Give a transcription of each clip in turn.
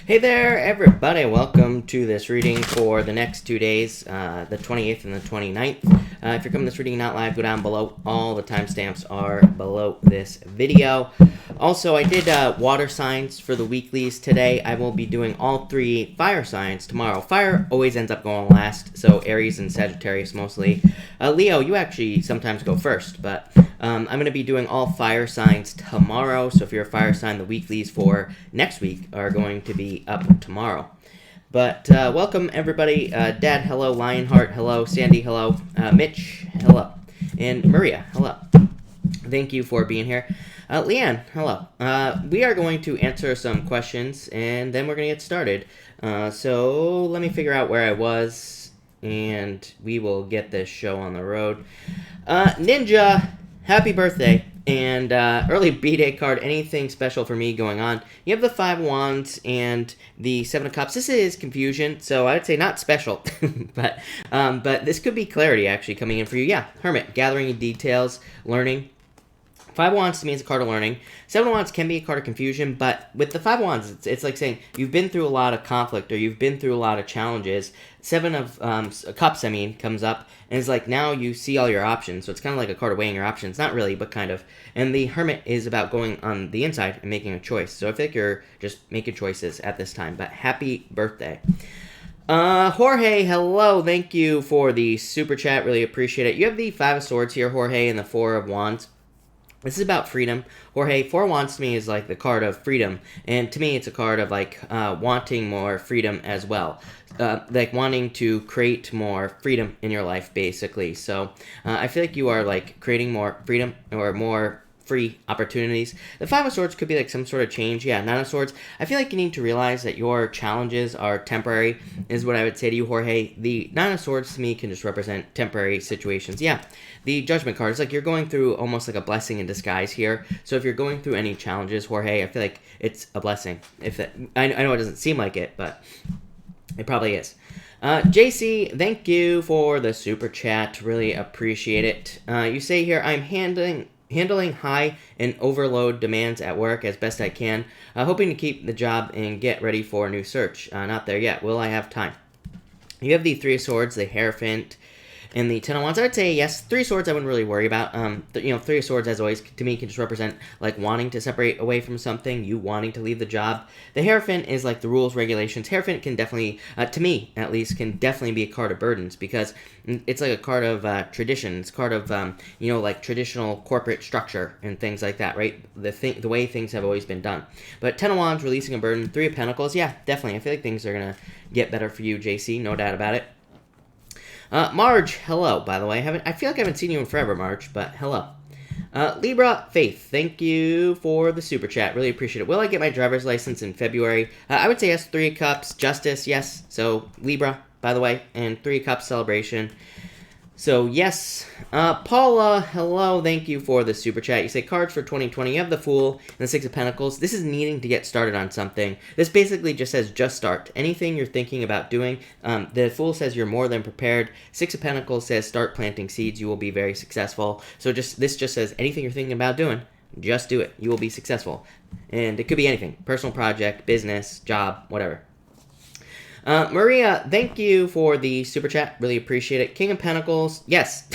Hey there, everybody. Welcome to this reading for the next 2 days, the 28th and the 29th. If you're coming to this reading not live, go down below. All the timestamps are below this video. Also, I did water signs for the weeklies today. I will be doing all 3 fire signs tomorrow. Fire always ends up going last, so Aries and Sagittarius mostly. Leo, you actually sometimes go first, but I'm going to be doing all fire signs tomorrow. So if you're a fire sign, the weeklies for next week are going to be up tomorrow. But welcome, everybody. Dad, hello. Lionheart, hello. Sandy, hello. Mitch, hello. And Maria, hello. Thank you for being here. Leanne, hello. We are going to answer some questions, and then we're going to get started. So let me figure out where I was, and we will get this show on the road. Ninja, happy birthday. And early B-Day card, anything special for me going on? You have the 5 Wands and the 7 of Cups. This is confusion, so I would say not special. but this could be clarity actually coming in for you. Yeah, Hermit, gathering details, learning. 5 Wands to me is a card of learning. 7 Wands can be a card of confusion, but with the 5 Wands, it's like saying you've been through a lot of conflict or you've been through a lot of challenges. 7 of Cups, comes up, and it's like now you see all your options. So it's kind of like a card of weighing your options. Not really, but kind of. And the Hermit is about going on the inside and making a choice. So I feel like you're just making choices at this time. But happy birthday. Jorge, hello. Thank you for the super chat. Really appreciate it. You have the 5 of Swords here, Jorge, and the 4 of Wands. This is about freedom. Jorge, 4 Wands to me is like the card of freedom. And to me, it's a card of like wanting more freedom as well. Like wanting to create more freedom in your life, basically. So I feel like you are like creating more freedom or more free opportunities. The 5 of Swords could be like some sort of change. Yeah, 9 of Swords. I feel like you need to realize that your challenges are temporary, is what I would say to you, Jorge. The 9 of Swords to me can just represent temporary situations. Yeah, the Judgment card is like you're going through almost like a blessing in disguise here. So if you're going through any challenges, Jorge, I feel like it's a blessing. I know it doesn't seem like it, but it probably is. JC, thank you for the super chat. Really appreciate it. You say here, I'm handling high and overload demands at work as best I can, hoping to keep the job and get ready for a new search. Not there yet. Will I have time? You have the 3 of Swords, the Hierophant, and the 10 of Wands. I would say yes. 3 Swords I wouldn't really worry about. 3 of Swords, as always, to me can just represent like wanting to separate away from something, you wanting to leave the job. The Hierophant is like the rules, regulations. Hierophant can definitely, to me at least, can definitely be a card of burdens because it's like a card of tradition. It's a card of like traditional corporate structure and things like that, right? The way things have always been done. But 10 of Wands, releasing a burden. 3 of Pentacles, yeah, definitely. I feel like things are gonna get better for you, JC. No doubt about it. Marge, hello, by the way. I feel like I haven't seen you in forever, Marge, but hello. Libra, Faith, thank you for the super chat. Really appreciate it. Will I get my driver's license in February? I would say yes. 3 of Cups, Justice, yes. So, Libra, by the way, and 3 of Cups celebration. So, yes. Paula, hello. Thank you for the super chat. You say cards for 2020. You have the Fool and the 6 of Pentacles. This is needing to get started on something. This basically just says just start. Anything you're thinking about doing. The Fool says you're more than prepared. 6 of Pentacles says start planting seeds. You will be very successful. So this just says anything you're thinking about doing, just do it. You will be successful. And it could be anything. Personal project, business, job, whatever. Maria, thank you for the super chat. Really appreciate it. King of Pentacles, yes,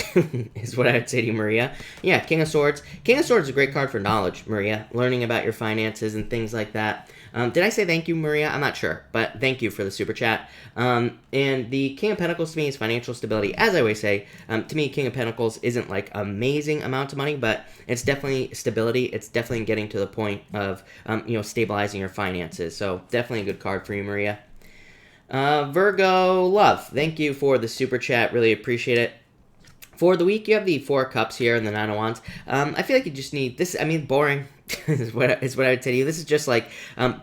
is what I would say to you, Maria. Yeah, King of Swords. King of Swords is a great card for knowledge, Maria. Learning about your finances and things like that. Did I say thank you, Maria? I'm not sure, but thank you for the super chat. And the King of Pentacles to me is financial stability. As I always say, to me, King of Pentacles isn't like amazing amounts of money, but it's definitely stability. It's definitely getting to the point of, stabilizing your finances. So definitely a good card for you, Maria. Virgo, love, thank you for the super chat. Really appreciate it. For the week, you have the 4 Cups here and the 9 of Wands. I feel like you just need this. Boring is what I would tell you. This is just like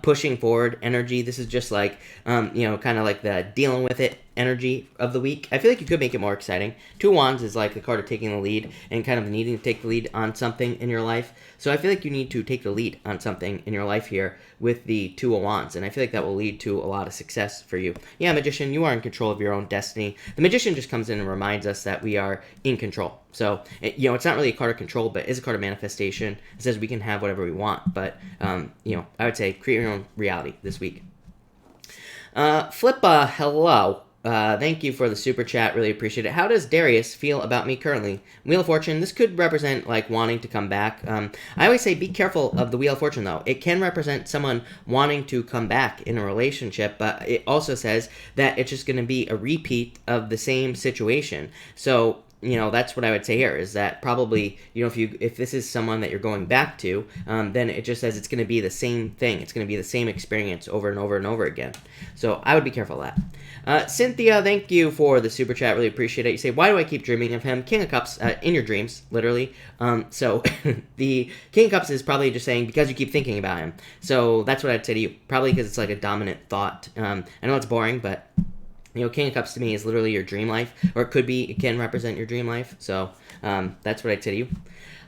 pushing forward energy. This is just like, kind of like the dealing with it energy of the week. I feel like you could make it more exciting. 2 Wands is like the card of taking the lead and kind of needing to take the lead on something in your life. So I feel like you need to take the lead on something in your life here with the 2 of Wands. And I feel like that will lead to a lot of success for you. Yeah, Magician, you are in control of your own destiny. The Magician just comes in and reminds us that we are in control. So, it's not really a card of control, but it's a card of manifestation. It says we can have whatever we want. But, I would say create your own reality this week. Flippa, hello. Thank you for the super chat. Really appreciate it. How does Darius feel about me currently? Wheel of Fortune. This could represent like wanting to come back. I always say be careful of the Wheel of Fortune though. It can represent someone wanting to come back in a relationship, but it also says that it's just going to be a repeat of the same situation. So that's what I would say here is that probably, if this is someone that you're going back to, then it just says it's going to be the same thing. It's going to be the same experience over and over and over again. So I would be careful of that. Cynthia, thank you for the super chat. Really appreciate it. You say, why do I keep dreaming of him? King of Cups, in your dreams, literally. So the King of Cups is probably just saying because you keep thinking about him. So that's what I'd say to you. Probably because it's like a dominant thought. I know it's boring, but King of Cups to me is literally your dream life, or it can represent your dream life. So that's what I'd say to you.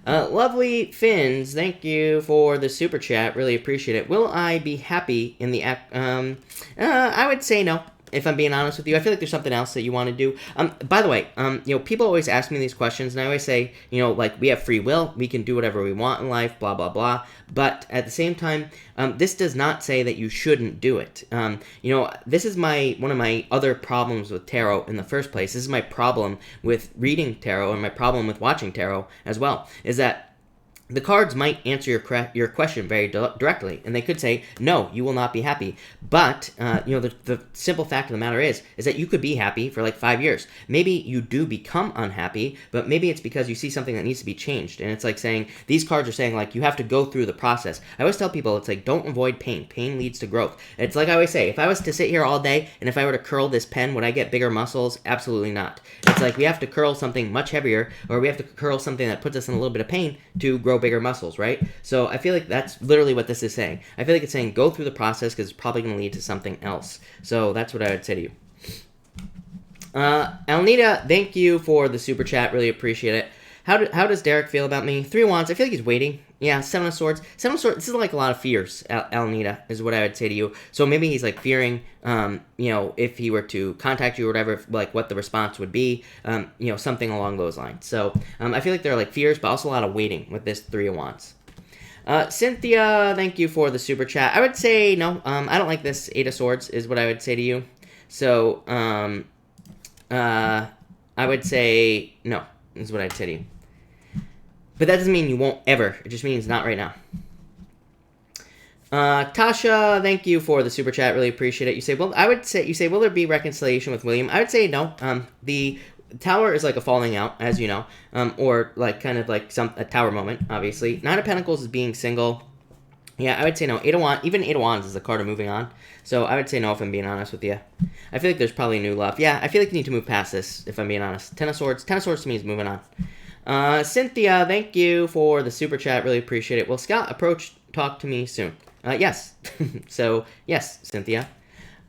Lovely Fins, thank you for the super chat. Really appreciate it. Will I be happy in the I would say no. If I'm being honest with you, I feel like there's something else that you want to do. By the way, people always ask me these questions, and I always say, like we have free will, we can do whatever we want in life, blah blah blah. But at the same time, this does not say that you shouldn't do it. This is one of my other problems with tarot in the first place. This is my problem with reading tarot and my problem with watching tarot as well. Is that the cards might answer your question very directly, and they could say, no, you will not be happy. But, the simple fact of the matter is that you could be happy for like 5 years. Maybe you do become unhappy, but maybe it's because you see something that needs to be changed. And it's like saying, these cards are saying, like, you have to go through the process. I always tell people, it's like, don't avoid pain. Pain leads to growth. It's like I always say, if I was to sit here all day, and if I were to curl this pen, would I get bigger muscles? Absolutely not. It's like we have to curl something much heavier, or we have to curl something that puts us in a little bit of pain to grow bigger muscles, right? So I feel like that's literally what this is saying. I feel like it's saying go through the process because it's probably going to lead to something else. So that's what I would say to you. Alnita, thank you for the super chat. Really appreciate it. How does Derek feel about me? 3 of Wands. I feel like he's waiting. Yeah, 7 of Swords. 7 of Swords, this is like a lot of fears, Alnita, is what I would say to you. So maybe he's like fearing, if he were to contact you or whatever, like what the response would be, something along those lines. So I feel like there are like fears, but also a lot of waiting with this 3 of Wands. Cynthia, thank you for the super chat. I would say no. I don't like this 8 of Swords, is what I would say to you. So I would say no, is what I'd say to you. But that doesn't mean you won't ever. It just means not right now. Tasha, thank you for the super chat. Really appreciate it. You say, will there be reconciliation with William? I would say no. The Tower is like a falling out, as you know, or like kind of like a Tower moment, obviously. 9 of Pentacles is being single. Yeah, I would say no. 8 of Wands, even 8 of Wands is the card of moving on. So I would say no if I'm being honest with you. I feel like there's probably new love. Yeah, I feel like you need to move past this, if I'm being honest. 10 of Swords. 10 of Swords to me is moving on. Cynthia, thank you for the super chat. Really appreciate it. Will Scott talk to me soon? Yes. So, yes, Cynthia.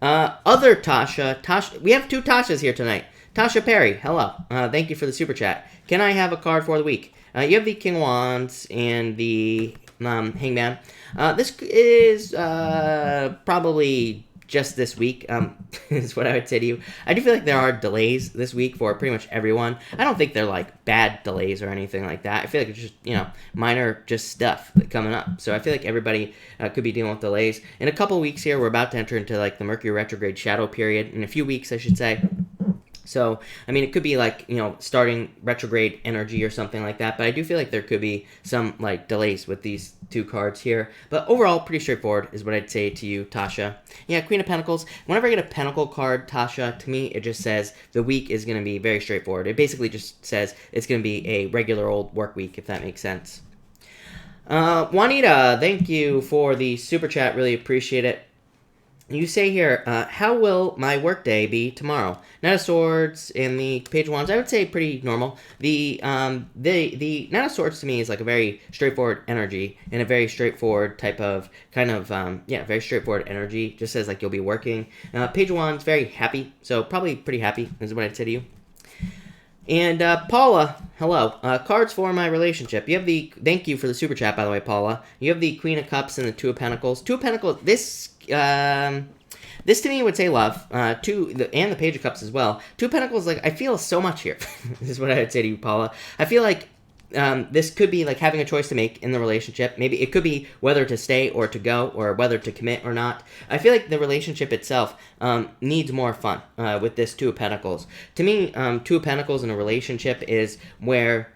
Other Tasha, we have 2 Tashas here tonight. Tasha Perry, hello. Thank you for the super chat. Can I have a card for the week? You have the King of Wands and the Hangman. This is probably just this week, is what I would say to you. I do feel like there are delays this week for pretty much everyone. I don't think they're like bad delays or anything like that. I feel like it's just, minor just stuff coming up. So I feel like everybody could be dealing with delays. In a couple weeks here, we're about to enter into like the Mercury retrograde shadow period. In a few weeks, I should say. So, I mean, it could be like, starting retrograde energy or something like that. But I do feel like there could be some, like, delays with these 2 cards here. But overall, pretty straightforward is what I'd say to you, Tasha. Yeah, Queen of Pentacles. Whenever I get a Pentacle card, Tasha, to me, it just says the week is going to be very straightforward. It basically just says it's going to be a regular old work week, if that makes sense. Juanita, thank you for the super chat. Really appreciate it. You say here, how will my workday be tomorrow? Knight of Swords and the Page of Wands, I would say pretty normal. The Knight of Swords to me is like a very straightforward energy and a very straightforward type of very straightforward energy. Just says like you'll be working. Page of Wands, very happy, so probably pretty happy is what I'd say to you. And Paula, hello. Cards for my relationship. You have thank you for the super chat, by the way, Paula. You have the Queen of Cups and the 2 of Pentacles. 2 of Pentacles, this to me would say love. And the Page of Cups as well. 2 of Pentacles, like, I feel so much here. This is what I would say to you, Paula. I feel like this could be like having a choice to make in the relationship. Maybe it could be whether to stay or to go, or whether to commit or not. I feel like the relationship itself needs more fun with this Two of Pentacles. To me, Two of Pentacles in a relationship is where,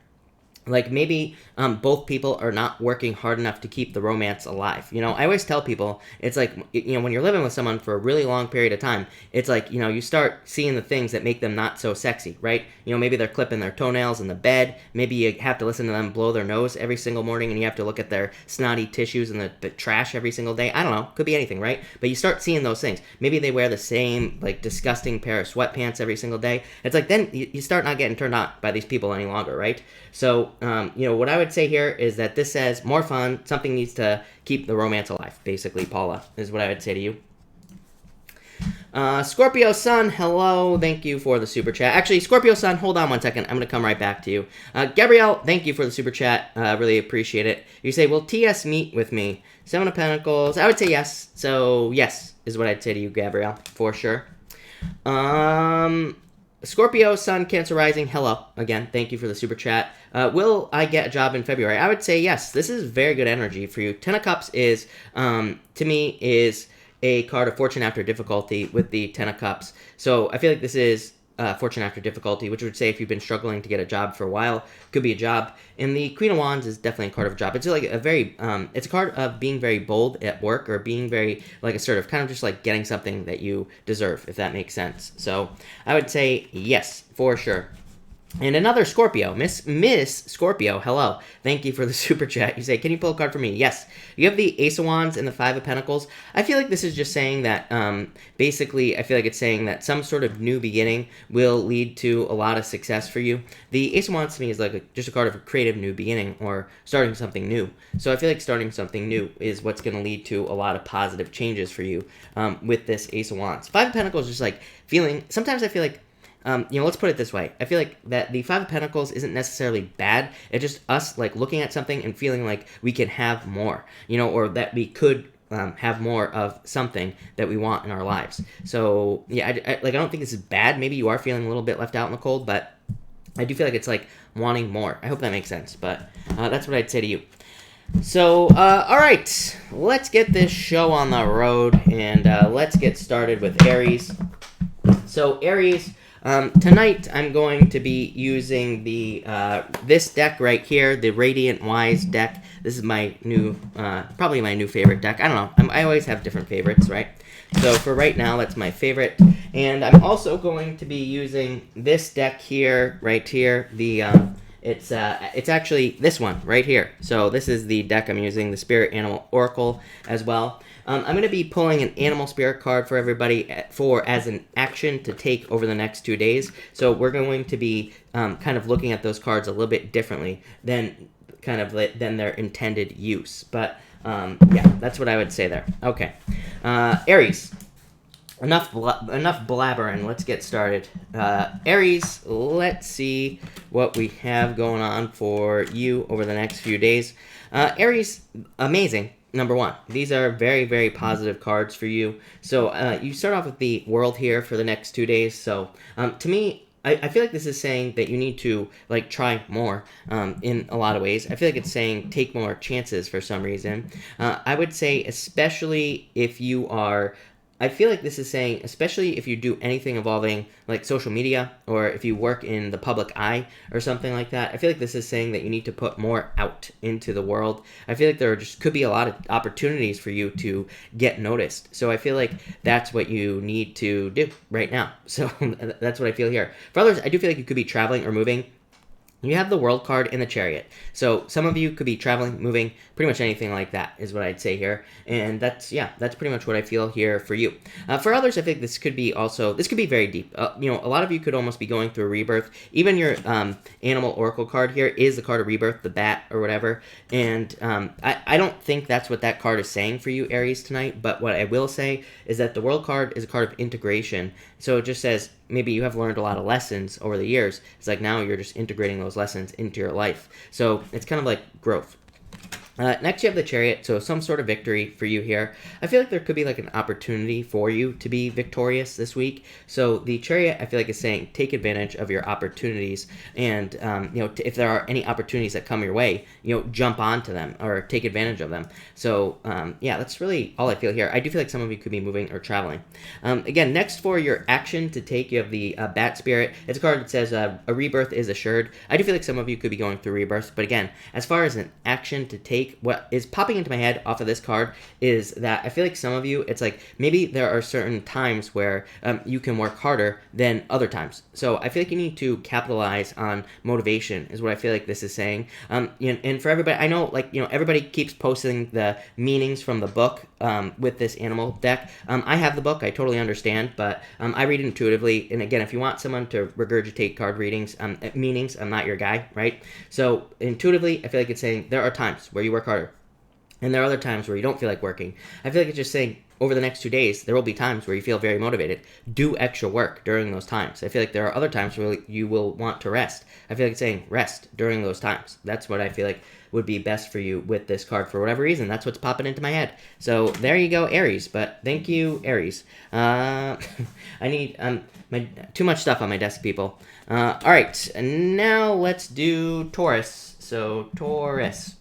like, maybe both people are not working hard enough to keep the romance alive. You know, I always tell people, it's like, you know, when you're living with someone for a really long period of time, it's like, you know, you start seeing the things that make them not so sexy, right? You know, maybe they're clipping their toenails in the bed. Maybe you have to listen to them blow their nose every single morning, and you have to look at their snotty tissues in the trash every single day. I don't know. Could be anything, right? But you start seeing those things. Maybe they wear the same, like, disgusting pair of sweatpants every single day. It's like, then you start not getting turned on by these people any longer, right? So, you know, what I would say here is that this says more fun. Something needs to keep the romance alive, basically, Paula, is what I would say to you. Scorpio Sun, hello. Thank you for the super chat. Actually, Scorpio Sun, hold on one second. I'm going to come right back to you. Gabrielle, thank you for the super chat. Really appreciate it. You say, will TS meet with me? Seven of Pentacles. I would say yes. So, yes, is what I'd say to you, Gabrielle, for sure. Scorpio, Sun, Cancer Rising, hello. Again, thank you for the super chat. Will I get a job in February? I would say yes. This is very good energy for you. Ten of Cups is, to me, is a card of fortune after difficulty with the Ten of Cups. So I feel like this is fortune after difficulty, which would say if you've been struggling to get a job for a while, could be a job. And the Queen of Wands is definitely a card of a job. It's like a very, it's a card of being very bold at work, or being very, like, assertive, kind of just like getting something that you deserve, if that makes sense. So I would say yes, for sure. And another Scorpio, Miss Scorpio, hello. Thank you for the super chat. You say, can you pull a card for me? Yes. You have the Ace of Wands and the Five of Pentacles. I feel like this is just saying that, basically, I feel like it's saying that some sort of new beginning will lead to a lot of success for you. The Ace of Wands to me is like just a card of a creative new beginning, or starting something new. So I feel like starting something new is what's going to lead to a lot of positive changes for you with this Ace of Wands. Five of Pentacles is just like feeling, sometimes I feel like, you know, let's put it this way. I feel like that the Five of Pentacles isn't necessarily bad. It's just us, like, looking at something and feeling like we can have more, you know, or that we could have more of something that we want in our lives. So, yeah, I don't think this is bad. Maybe you are feeling a little bit left out in the cold, but I do feel like it's like wanting more. I hope that makes sense, but that's what I'd say to you. So, all right, let's get this show on the road, and let's get started with Aries. So, Aries... tonight I'm going to be using the this deck right here, the Radiant Wise deck. This is my new, probably my new favorite deck. I don't know. I always have different favorites, right? So for right now, that's my favorite. And I'm also going to be using this deck here, right here. The it's actually this one right here. So this is the deck I'm using, the Spirit Animal Oracle as well. I'm going to be pulling an animal spirit card for everybody as an action to take over the next 2 days. So we're going to be kind of looking at those cards a little bit differently than their intended use. But yeah, that's what I would say there. Okay, Aries. Enough blabbering. Let's get started. Aries, let's see what we have going on for you over the next few days. Aries, amazing. Number one, these are very, very positive cards for you. So you start off with the World here for the next 2 days. So to me, I feel like this is saying that you need to, like, try more in a lot of ways. I feel like it's saying take more chances for some reason. I would say especially if you are... I feel like this is saying, especially if you do anything involving, like, social media, or if you work in the public eye or something like that, I feel like this is saying that you need to put more out into the world. I feel like there just could be a lot of opportunities for you to get noticed. So I feel like that's what you need to do right now. So that's what I feel here. For others, I do feel like you could be traveling or moving. You have the World card in the Chariot. So some of you could be traveling, moving, pretty much anything like that is what I'd say here. And that's pretty much what I feel here for you. For others, I think this could be very deep. You know, a lot of you could almost be going through a rebirth. Even your Animal Oracle card here is the card of rebirth, the bat or whatever. And I don't think that's what that card is saying for you, Aries, tonight. But what I will say is that the World card is a card of integration. So it just says, maybe you have learned a lot of lessons over the years. It's like now you're just integrating those lessons into your life. So it's kind of like growth. Next, you have the Chariot, so some sort of victory for you here. I feel like there could be like an opportunity for you to be victorious this week. So the Chariot, I feel like is saying take advantage of your opportunities, and if there are any opportunities that come your way, jump onto them or take advantage of them. So yeah, that's really all I feel here. I do feel like some of you could be moving or traveling. Again, next for your action to take, you have the Bat Spirit. It's a card that says a rebirth is assured. I do feel like some of you could be going through rebirth, but again, as far as an action to take, what is popping into my head off of this card is that I feel like some of you, it's like maybe there are certain times where you can work harder than other times. So I feel like you need to capitalize on motivation is what I feel like this is saying. And for everybody, I know everybody keeps posting the meanings from the book with this animal deck. I have the book, I totally understand, but I read intuitively. And again, if you want someone to regurgitate card readings, meanings, I'm not your guy, right? So intuitively, I feel like it's saying there are times where you work harder, and there are other times where you don't feel like working. I feel like it's just saying over the next 2 days, there will be times where you feel very motivated. Do extra work during those times. I feel like there are other times where you will want to rest. I feel like it's saying rest during those times. That's what I feel like would be best for you with this card for whatever reason. That's what's popping into my head. So there you go, Aries. But thank you, Aries. I need too much stuff on my desk, people. All right, and now let's do Taurus. So Taurus.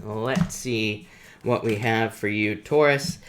Let's see what we have for you, Taurus.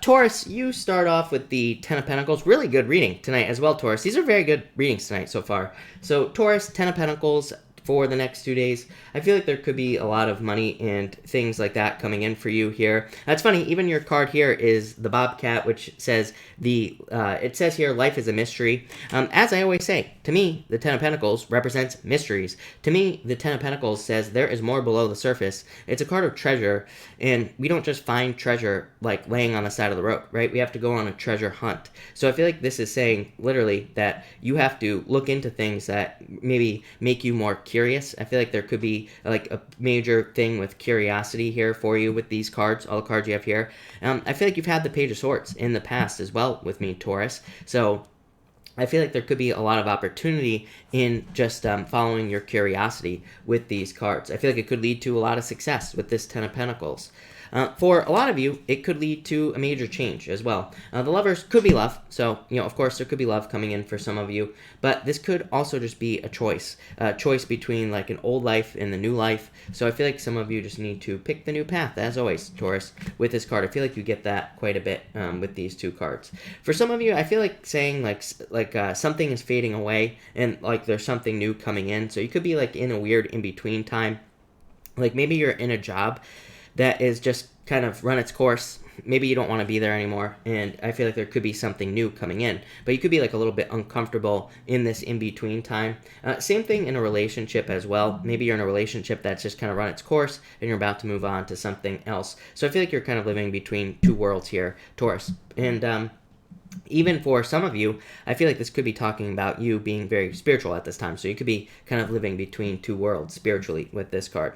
Taurus, you start off with the Ten of Pentacles. Really good reading tonight as well, Taurus. These are very good readings tonight so far. So Taurus, Ten of Pentacles for the next 2 days. I feel like there could be a lot of money and things like that coming in for you here. That's funny. Even your card here is the Bobcat, which says it says here, life is a mystery. As I always say, to me, the Ten of Pentacles represents mysteries. To me, the Ten of Pentacles says there is more below the surface. It's a card of treasure, and we don't just find treasure like laying on the side of the road, right? We have to go on a treasure hunt. So I feel like this is saying literally that you have to look into things that maybe make you more curious. I feel like there could be like a major thing with curiosity here for you with these cards, all the cards you have here. I feel like you've had the Page of Swords in the past as well with me, Taurus. So I feel like there could be a lot of opportunity in just following your curiosity with these cards. I feel like it could lead to a lot of success with this Ten of Pentacles. For a lot of you, it could lead to a major change as well. The Lovers could be love, so, of course, there could be love coming in for some of you, but this could also just be a choice between, like, an old life and the new life. So I feel like some of you just need to pick the new path, as always, Taurus, with this card. I feel like you get that quite a bit with these two cards. For some of you, I feel like saying, something is fading away and, like, there's something new coming in. So you could be, like, in a weird in-between time. Like, maybe you're in a job that is just kind of run its course. Maybe you don't want to be there anymore, and I feel like there could be something new coming in. But you could be like a little bit uncomfortable in this in-between time. Same thing in a relationship as well. Maybe you're in a relationship that's just kind of run its course, and you're about to move on to something else. So I feel like you're kind of living between two worlds here, Taurus. And even for some of you, I feel like this could be talking about you being very spiritual at this time. So you could be kind of living between two worlds spiritually with this card.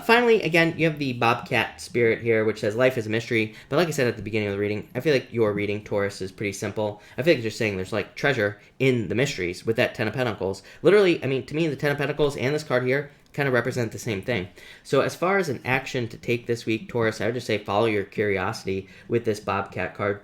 Finally, again, you have the Bobcat Spirit here, which says life is a mystery. But like I said at the beginning of the reading, I feel like your reading, Taurus, is pretty simple. I feel like you're just saying there's like treasure in the mysteries with that Ten of Pentacles. Literally, I mean, to me, the Ten of Pentacles and this card here kind of represent the same thing. So as far as an action to take this week, Taurus, I would just say follow your curiosity with this Bobcat card.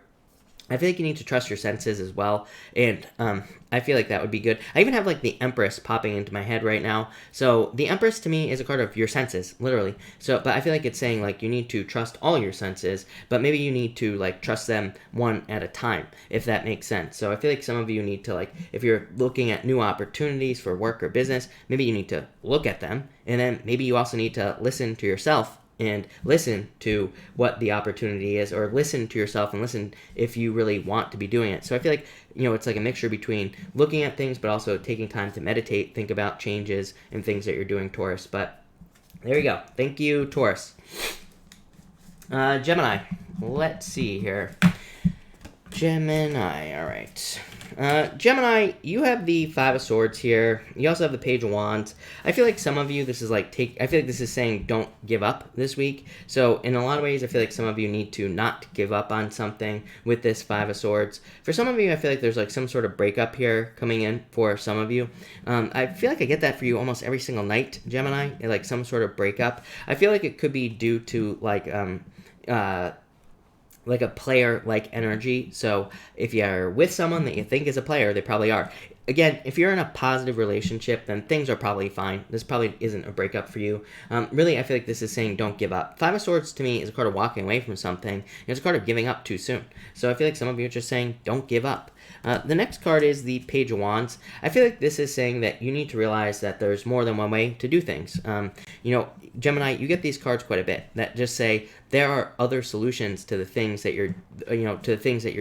I feel like you need to trust your senses as well, and I feel like that would be good. I even have like the Empress popping into my head right now. So the Empress to me is a card of your senses, literally. So, but I feel like it's saying like you need to trust all your senses, but maybe you need to like trust them one at a time, if that makes sense. So I feel like some of you need to like, if you're looking at new opportunities for work or business, maybe you need to look at them, and then maybe you also need to listen to yourself and listen to what the opportunity is, or listen to yourself and listen if you really want to be doing it. So I feel like, it's like a mixture between looking at things, but also taking time to meditate, think about changes and things that you're doing, Taurus. But there you go. Thank you, Taurus. Gemini. Let's see here. Gemini. All right. Gemini, you have the Five of Swords here. You also have the Page of Wands. I feel like some of you, this is like I feel like this is saying don't give up this week. So in a lot of ways, I feel like some of you need to not give up on something with this Five of Swords. For some of you, I feel like there's like some sort of breakup here coming in for some of you. I feel like I get that for you almost every single night, Gemini, like some sort of breakup. I feel like it could be due to like a player-like energy. So if you're with someone that you think is a player, they probably are. Again, if you're in a positive relationship, then things are probably fine. This probably isn't a breakup for you. Really, I feel like this is saying don't give up. Five of Swords to me is a card of walking away from something. It's a card of giving up too soon. So I feel like some of you are just saying don't give up. The next card is the Page of Wands. I feel like this is saying that you need to realize that there's more than one way to do things. Gemini, you get these cards quite a bit that just say there are other solutions to the things that you're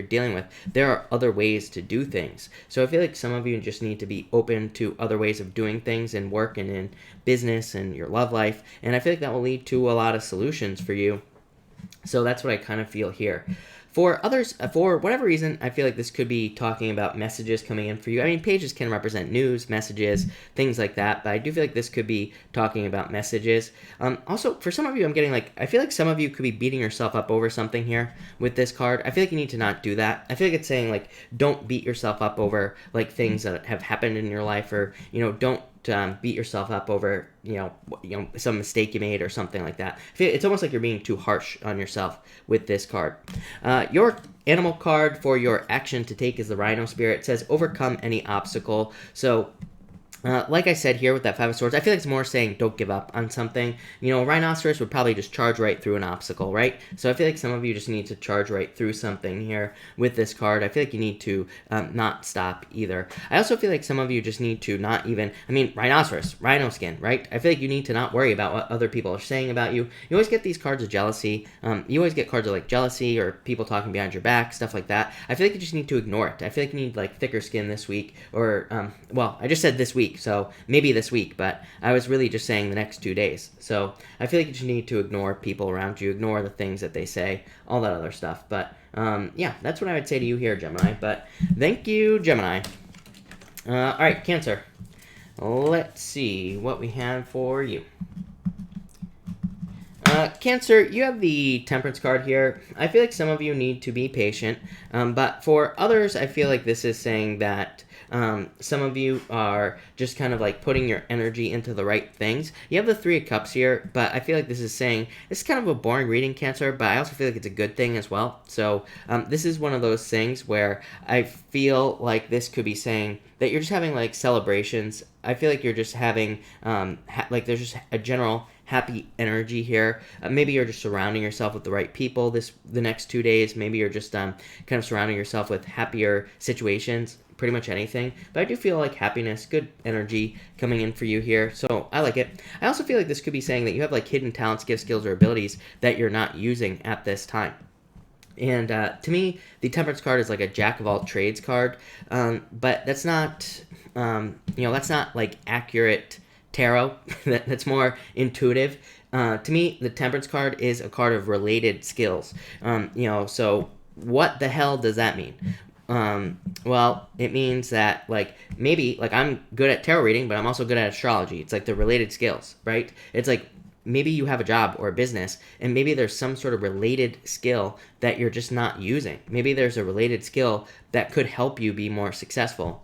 dealing with. There are other ways to do things. So I feel like some of you just need to be open to other ways of doing things in work and in business and your love life. And I feel like that will lead to a lot of solutions for you. So that's what I kind of feel here. For others, for whatever reason, I feel like this could be talking about messages coming in for you. I mean, pages can represent news, messages, things like that, but I do feel like this could be talking about messages. Also, for some of you, I'm getting like, I feel like some of you could be beating yourself up over something here with this card. I feel like you need to not do that. I feel like it's saying like, don't beat yourself up over like things that have happened in your life, or, don't beat yourself up over some mistake you made or something like that. It's almost like you're being too harsh on yourself with this card. Your animal card for your action to take is the Rhino Spirit. It says overcome any obstacle. So like I said here with that Five of Swords, I feel like it's more saying don't give up on something. A rhinoceros would probably just charge right through an obstacle, right? So I feel like some of you just need to charge right through something here with this card. I feel like you need to not stop either. I also feel like some of you just need to not even, rhinoceros, rhino skin, right? I feel like you need to not worry about what other people are saying about you. You always get these cards of jealousy. You always get cards of like jealousy or people talking behind your back, stuff like that. I feel like you just need to ignore it. I feel like you need like thicker skin this week, or, I just said this week. So maybe this week, but I was really just saying the next 2 days. So I feel like you just need to ignore people around you, ignore the things that they say, all that other stuff. But yeah, that's what I would say to you here, Gemini. But thank you, Gemini. All right, Cancer. Let's see what we have for you. Cancer, you have the Temperance card here. I feel like some of you need to be patient, but for others, I feel like this is saying that some of you are just kind of like putting your energy into the right things. You have the Three of Cups here, but I feel like this is saying, it's kind of a boring reading, Cancer, but I also feel like it's a good thing as well. So this is one of those things where I feel like this could be saying that you're just having like celebrations. I feel like you're just having, there's just a general happy energy here. Maybe you're just surrounding yourself with the right people the next 2 days. Maybe you're just kind of surrounding yourself with happier situations, pretty much anything. But I do feel like happiness, good energy coming in for you here. So I like it. I also feel like this could be saying that you have like hidden talents, gifts, skills, or abilities that you're not using at this time. And to me, the Temperance card is like a jack of all trades card, but that's not, that's not like accurate tarot. That's more intuitive. To me, the Temperance card is a card of related skills. So what the hell does that mean? Well, it means that like maybe like I'm good at tarot reading, but I'm also good at astrology. It's like the related skills, right? It's like maybe you have a job or a business, and maybe there's some sort of related skill that you're just not using. Maybe there's a related skill that could help you be more successful.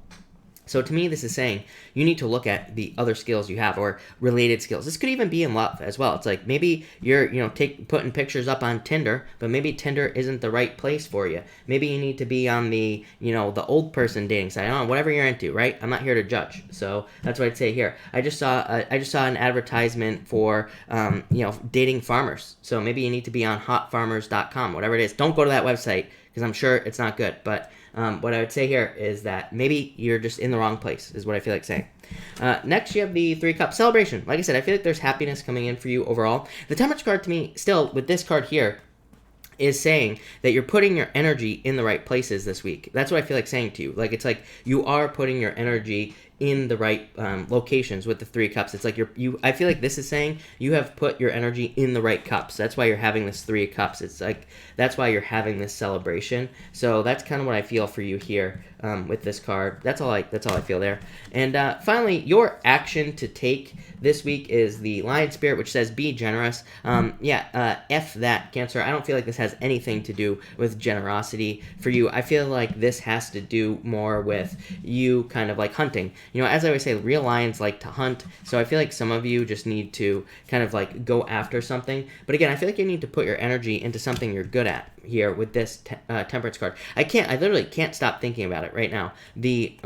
So to me, this is saying you need to look at the other skills you have or related skills. This could even be in love as well. It's like maybe you're, putting pictures up on Tinder, but maybe Tinder isn't the right place for you. Maybe you need to be on the, the old person dating site. I don't know, whatever you're into, right? I'm not here to judge. So that's what I'd say here. I just saw an advertisement for, dating farmers. So maybe you need to be on hotfarmers.com, whatever it is. Don't go to that website because I'm sure it's not good, but what I would say here is that maybe you're just in the wrong place, is what I feel like saying. Next, you have the Three Cups celebration. Like I said, I feel like there's happiness coming in for you overall. The Temperance card to me, still, with this card here, is saying that you're putting your energy in the right places this week. That's what I feel like saying to you. Like, it's like you are putting your energy in the right locations with the Three of Cups. It's like I feel like this is saying you have put your energy in the right cups. That's why you're having this Three of Cups. It's like that's why you're having this celebration. So that's kind of what I feel for you here with this card. That's all I feel there. And finally, your action to take this week is the Lion Spirit, which says be generous. F that, Cancer. I don't feel like this has anything to do with generosity for you. I feel like this has to do more with you kind of like hunting. You know, as I always say, real lions like to hunt. So I feel like some of you just need to kind of like go after something. But again, I feel like you need to put your energy into something you're good at here with this Temperance card. I literally can't stop thinking about it right now. The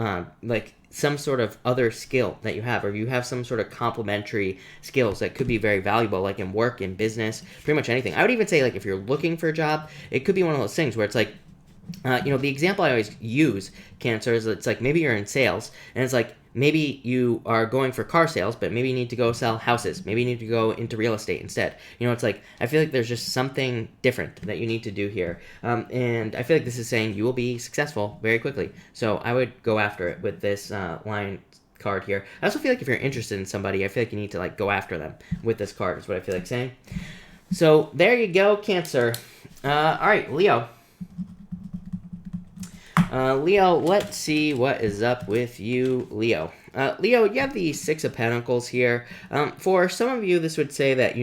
like some sort of other skill that you have, or you have some sort of complementary skills that could be very valuable, like in work, in business, pretty much anything. I would even say, like, if you're looking for a job, it could be one of those things where it's like, the example I always use, Cancer, is it's like maybe you're in sales, and it's like maybe you are going for car sales, but maybe you need to go sell houses. Maybe you need to go into real estate instead. You know, it's like I feel like there's just something different that you need to do here. And I feel like this is saying you will be successful very quickly. So I would go after it with this Lion card here. I also feel like if you're interested in somebody, I feel like you need to like go after them with this card is what I feel like saying. So there you go, Cancer. All right, Leo. Leo, let's see what is up with you, Leo. Leo, you have the Six of Pentacles here. For some of you, this would say that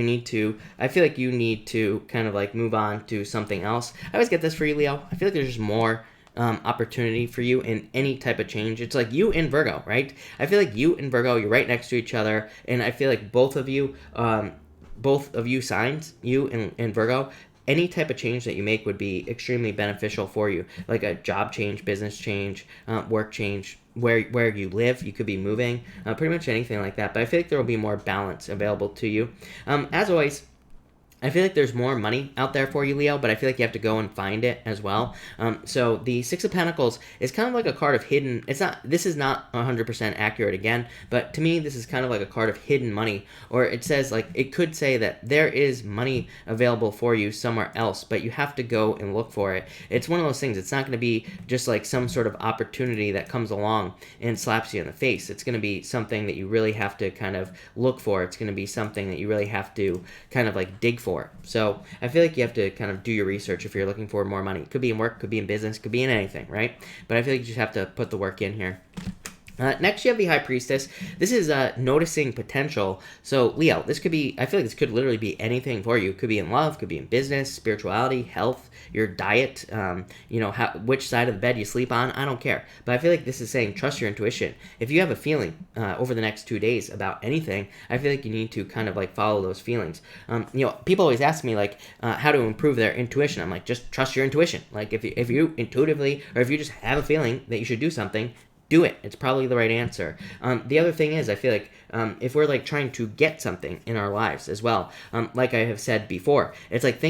I feel like you need to kind of like move on to something else. I always get this for you, Leo. I feel like there's just more opportunity for you in any type of change. It's like you and Virgo, right? I feel like you and Virgo, you're right next to each other, and I feel like both of you signs, you and Virgo, any type of change that you make would be extremely beneficial for you, like a job change, business change, work change, where you live. You could be moving, pretty much anything like that. But I feel like there will be more balance available to you. As always, I feel like there's more money out there for you, Leo, but I feel like you have to go and find it as well. So the Six of Pentacles is kind of like a card of hidden. This is not 100% accurate again, but to me, this is kind of like a card of hidden money, or it says like, it could say that there is money available for you somewhere else, but you have to go and look for it. It's one of those things. It's not going to be just like some sort of opportunity that comes along and slaps you in the face. It's going to be something that you really have to kind of look for. It's going to be something that you really have to kind of like dig for. So I feel like you have to kind of do your research if you're looking for more money. It could be in work, could be in business, could be in anything, right? But I feel like you just have to put the work in here. Next, you have the High Priestess. This is noticing potential. So, Leo, I feel like this could literally be anything for you. It could be in love, could be in business, spirituality, health, your diet, which side of the bed you sleep on. I don't care. But I feel like this is saying trust your intuition. If you have a feeling over the next 2 days about anything, I feel like you need to kind of like follow those feelings. People always ask me like how to improve their intuition. I'm like, just trust your intuition. Like if you intuitively, or if you just have a feeling that you should do something, do it. It's probably the right answer. The other thing is, I feel like if we're like trying to get something in our lives as well, like I have said before, it's like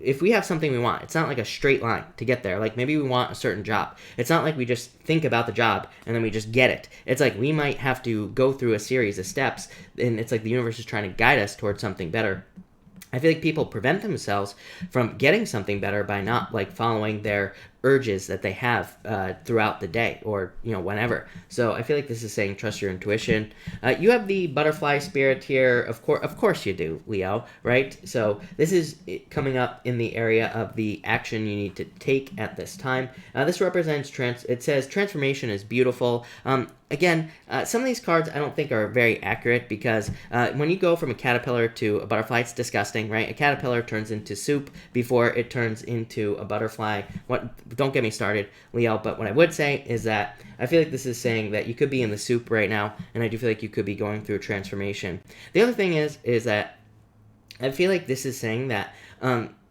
if we have something we want, it's not like a straight line to get there. Like maybe we want a certain job. It's not like we just think about the job and then we just get it. It's like we might have to go through a series of steps, and it's like the universe is trying to guide us towards something better. I feel like people prevent themselves from getting something better by not like following their urges that they have throughout the day, or whenever. So I feel like this is saying trust your intuition. You have the Butterfly Spirit here. Of course you do, Leo, right? So this is coming up in the area of the action you need to take at this time. This represents it says transformation is beautiful. Again, some of these cards I don't think are very accurate, because when you go from a caterpillar to a butterfly, it's disgusting, right? A caterpillar turns into soup before it turns into a butterfly. Don't get me started, Leo, but what I would say is that I feel like this is saying that you could be in the soup right now, and I do feel like you could be going through a transformation. The other thing is that I feel like this is saying that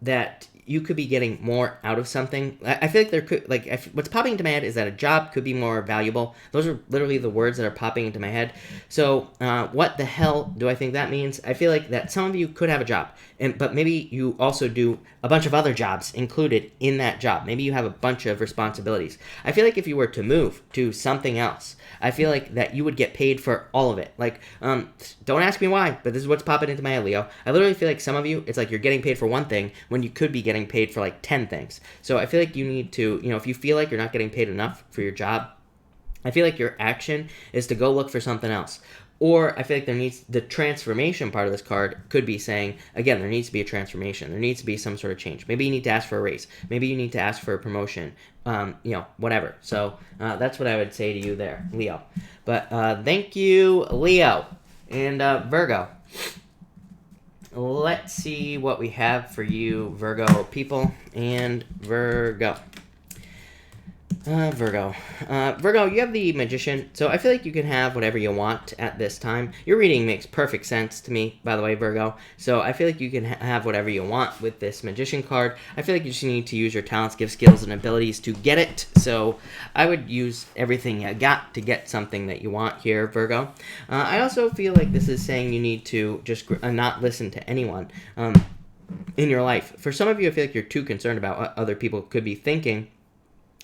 that you could be getting more out of something. I feel like there could, what's popping into my head is that a job could be more valuable. Those are literally the words that are popping into my head. So what the hell do I think that means? I feel like that some of you could have a job, but maybe you also do a bunch of other jobs included in that job. Maybe you have a bunch of responsibilities. I feel like if you were to move to something else, I feel like that you would get paid for all of it. Like, don't ask me why, but this is what's popping into my head, Leo. I literally feel like some of you, it's like you're getting paid for one thing when you could be getting paid for like 10 things. So I feel like you need to, if you feel like you're not getting paid enough for your job, I feel like your action is to go look for something else. Or I feel like the transformation part of this card could be saying, again, there needs to be a transformation. There needs to be some sort of change. Maybe you need to ask for a raise. Maybe you need to ask for a promotion, whatever. So that's what I would say to you there, Leo. But thank you, Leo. And Virgo. Let's see what we have for you, Virgo people and Virgo. Virgo, you have the Magician, so I feel like you can have whatever you want at this time. Your reading makes perfect sense to me, by the way, Virgo, so I feel like you can have whatever you want with this Magician card. I feel like you just need to use your talents, gifts, skills, and abilities to get it, so I would use everything you got to get something that you want here, Virgo. I also feel like this is saying you need to just not listen to anyone in your life. For some of you, I feel like you're too concerned about what other people could be thinking.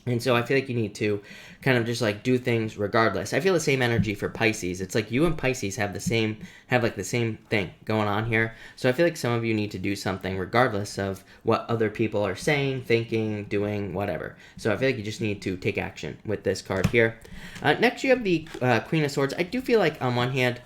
And so I feel like you need to kind of just like do things regardless. I feel the same energy for Pisces. It's like you and Pisces have the same thing going on here. So I feel like some of you need to do something regardless of what other people are saying, thinking, doing, whatever. So I feel like you just need to take action with this card here. Next, you have the Queen of Swords. I do feel like on one hand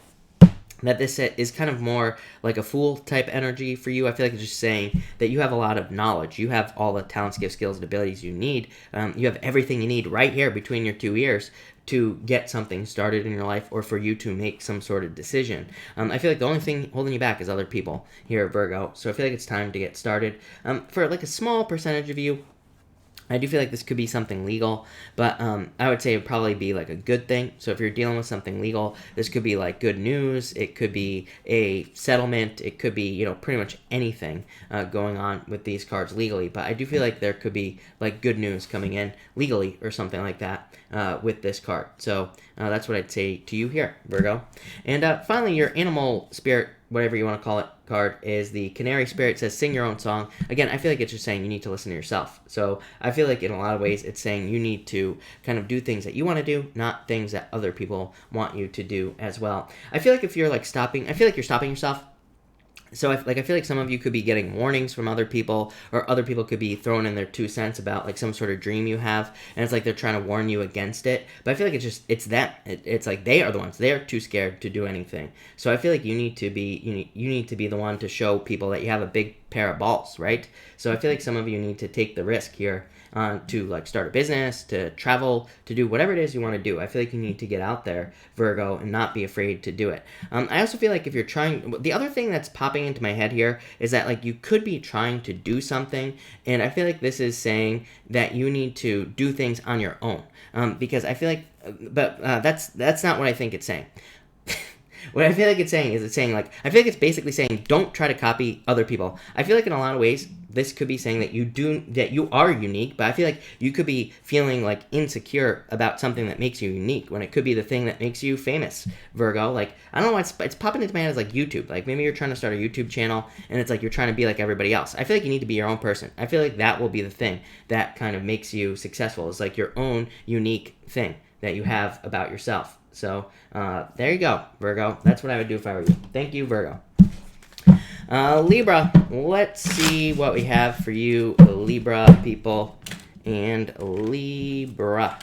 that this set is kind of more like a fool type energy for you. I feel like it's just saying that you have a lot of knowledge. You have all the talents, gifts, skills, and abilities you need. You have everything you need right here between your two ears to get something started in your life or for you to make some sort of decision. I feel like the only thing holding you back is other people here at Virgo. So I feel like it's time to get started. For like a small percentage of you, I do feel like this could be something legal, but I would say it would probably be like a good thing. So if you're dealing with something legal, this could be like good news. It could be a settlement. It could be, pretty much anything going on with these cards legally. But I do feel like there could be like good news coming in legally or something like that with this card. So that's what I'd say to you here, Virgo. And finally, your animal spirit, whatever you want to call it, card is the Canary Spirit. It says sing your own song. Again, I feel like it's just saying you need to listen to yourself. So I feel like in a lot of ways it's saying you need to kind of do things that you want to do, not things that other people want you to do as well. I feel like if you're like stopping, I feel like you're stopping yourself. So I feel like some of you could be getting warnings from other people, or other people could be throwing in their 2 cents about like some sort of dream you have, and it's like they're trying to warn you against it. But I feel like it's like they are the ones, they're too scared to do anything. So I feel like you need to be the one to show people that you have a big pair of balls, right? So I feel like some of you need to take the risk here to like start a business, to travel, to do whatever it is you want to do. I feel like you need to get out there, Virgo, and not be afraid to do it. I also feel like if you're trying, the other thing that's popping into my head here is that like you could be trying to do something, and I feel like this is saying that you need to do things on your own, because I feel like, but that's not what I think it's saying. What I feel like it's saying is I feel like it's basically saying don't try to copy other people. I feel like in a lot of ways this could be saying that you are unique, but I feel like you could be feeling like insecure about something that makes you unique when it could be the thing that makes you famous, Virgo. Like, I don't know why it's popping into my head as like YouTube. Like maybe you're trying to start a YouTube channel and it's like you're trying to be like everybody else. I feel like you need to be your own person. I feel like that will be the thing that kind of makes you successful. It's like your own unique thing that you have about yourself. So there you go, Virgo. That's what I would do if I were you. Thank you, Virgo. Libra, let's see what we have for you, Libra people, and Libra.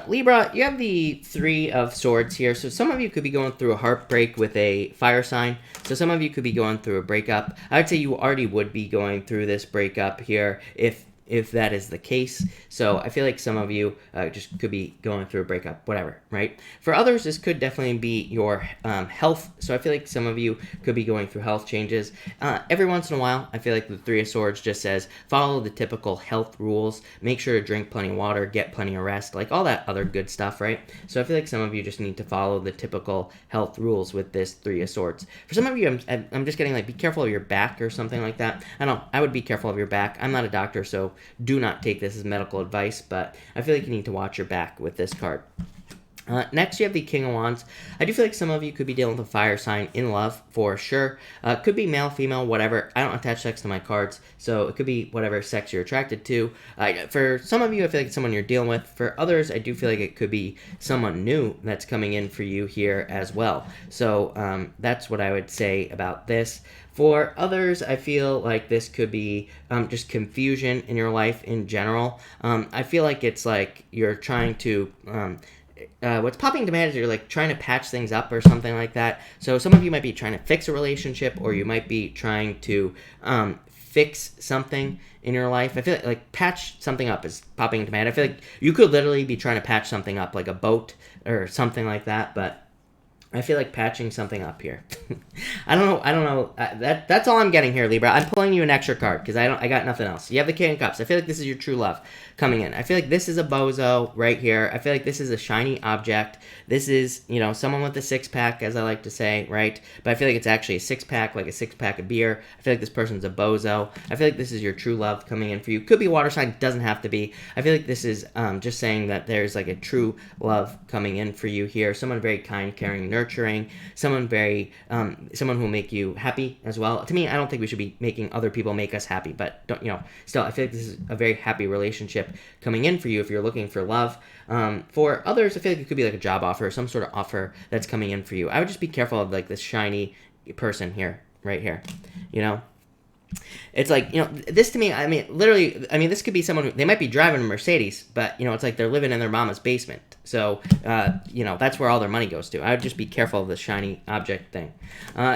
Libra, you have the 3 of Swords here. So some of you could be going through a heartbreak with a fire sign. So some of you could be going through a breakup. I would say you already would be going through this breakup here if that is the case. So I feel like some of you just could be going through a breakup, whatever, right? For others, this could definitely be your health. So I feel like some of you could be going through health changes. Every once in a while, I feel like the 3 of Swords just says, follow the typical health rules, make sure to drink plenty of water, get plenty of rest, like all that other good stuff, right? So I feel like some of you just need to follow the typical health rules with this 3 of Swords. For some of you, I'm just getting like, be careful of your back or something like that. I don't know, I would be careful of your back. I'm not a doctor, so do not take this as medical advice, but I feel like you need to watch your back with this card. Next, you have the King of Wands. I do feel like some of you could be dealing with a fire sign in love, for sure. Could be male, female, whatever. I don't attach sex to my cards, so it could be whatever sex you're attracted to. For some of you, I feel like it's someone you're dealing with. For others, I do feel like it could be someone new that's coming in for you here as well. So that's what I would say about this. For others, I feel like this could be just confusion in your life in general. I feel like it's like you're trying to what's popping into my head is you're like trying to patch things up or something like that. So some of you might be trying to fix a relationship, or you might be trying to fix something in your life. I feel like patch something up is popping into my head. I feel like you could literally be trying to patch something up, like a boat or something like that, but I feel like patching something up here. I don't know. That's all I'm getting here, Libra. I'm pulling you an extra card because I got nothing else. You have the King of Cups. I feel like this is your true love coming in. I feel like this is a bozo right here. I feel like this is a shiny object. This is, someone with a six-pack, as I like to say, right? But I feel like it's actually a six-pack, like a six-pack of beer. I feel like this person's a bozo. I feel like this is your true love coming in for you. Could be water sign, doesn't have to be. I feel like this is just saying that there's like a true love coming in for you here. Someone very kind, caring, nurturing. Someone who will make you happy as well. To me, I don't think we should be making other people make us happy, but still, I feel like this is a very happy relationship coming in for you if you're looking for love. For others, I feel like it could be like a job offer, some sort of offer that's coming in for you. I would just be careful of like this shiny person here, right here, It's like, this to me, this could be someone who, they might be driving a Mercedes, but, it's like they're living in their mama's basement. So, that's where all their money goes to. I would just be careful of the shiny object thing.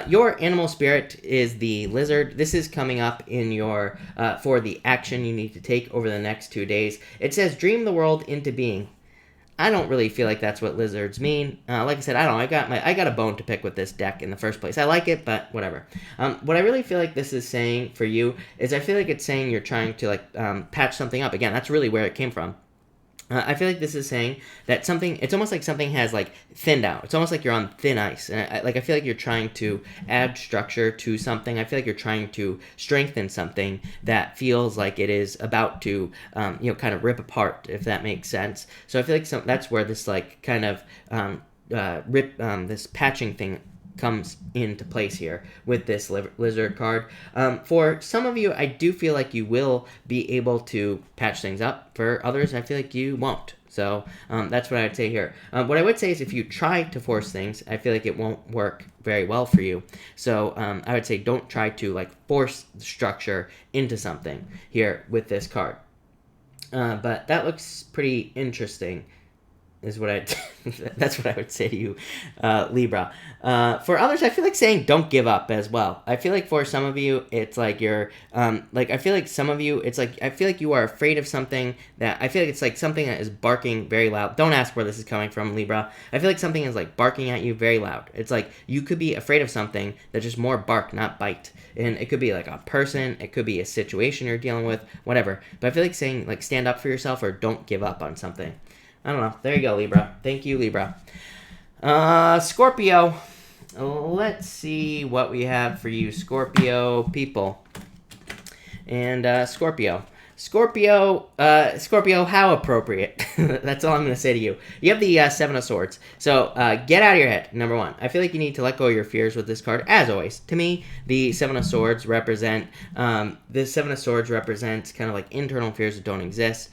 Your animal spirit is the lizard. This is coming up in your, for the action you need to take over the next 2 days. It says, dream the world into being. I don't really feel like that's what lizards mean. Like I said, I don't know. I got a bone to pick with this deck in the first place. I like it, but whatever. What I really feel like this is saying for you is I feel like it's saying you're trying to patch something up. Again, that's really where it came from. I feel like this is saying that it's almost like something has thinned out. It's almost like you're on thin ice. And I feel like you're trying to add structure to something. I feel like you're trying to strengthen something that feels like it is about to, kind of rip apart, if that makes sense. So I feel like that's where this this patching thing comes into place here with this lizard card. For some of you, I do feel like you will be able to patch things up. For others, I feel like you won't. So that's what I would say here. What I would say is if you try to force things, I feel like it won't work very well for you. So I would say don't try to force the structure into something here with this card. But that looks pretty interesting. Is what that's what I would say to you, Libra. For others, I feel like saying don't give up as well. I feel like for some of you, it's like you're, I feel like some of you, it's like, I feel like you are afraid of something that, I feel like it's like something that is barking very loud. Don't ask where this is coming from, Libra. I feel like something is barking at you very loud. It's like you could be afraid of something that's just more bark, not bite. And it could be like a person, it could be a situation you're dealing with, whatever. But I feel like saying stand up for yourself or don't give up on something. I don't know. There you go, Libra. Thank you, Libra. Scorpio. Let's see what we have for you, Scorpio people. And Scorpio, how appropriate. That's all I'm going to say to you. You have the Seven of Swords. So get out of your head, number one. I feel like you need to let go of your fears with this card, as always. To me, the Seven of Swords represents kind of internal fears that don't exist.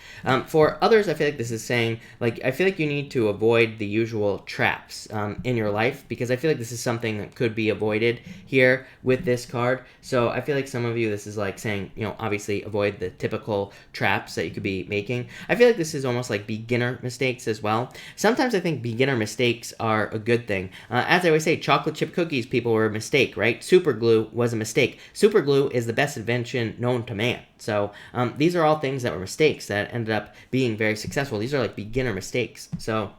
For others, I feel like this is saying, I feel like you need to avoid the usual traps in your life, because I feel like this is something that could be avoided here with this card. So I feel like some of you, this is saying, obviously avoid the typical traps that you could be making. I feel like this is almost like beginner mistakes as well. Sometimes I think beginner mistakes are a good thing. As I always say, chocolate chip cookies, people, were a mistake, right? Super glue was a mistake. Super glue is the best invention known to man. So these are all things that were mistakes that ended up being very successful. These are beginner mistakes. So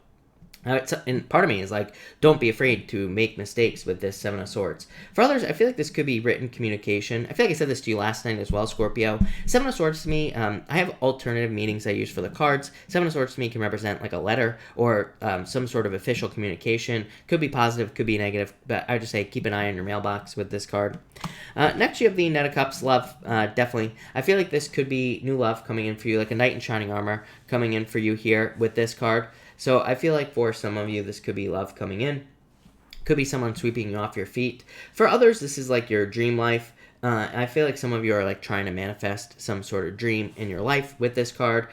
and part of me is don't be afraid to make mistakes with this Seven of Swords. For others, I feel like this could be written communication. I feel like I said this to you last night as well, Scorpio. Seven of Swords to me, I have alternative meanings I use for the cards. Seven of Swords to me can represent a letter or some sort of official communication. Could be positive, could be negative, but I would just say keep an eye on your mailbox with this card. Next, you have the Knight of Cups, love, definitely. I feel like this could be new love coming in for you, like a knight in shining armor coming in for you here with this card. So I feel like for some of you, this could be love coming in. Could be someone sweeping you off your feet. For others, this is your dream life. I feel like some of you are trying to manifest some sort of dream in your life with this card.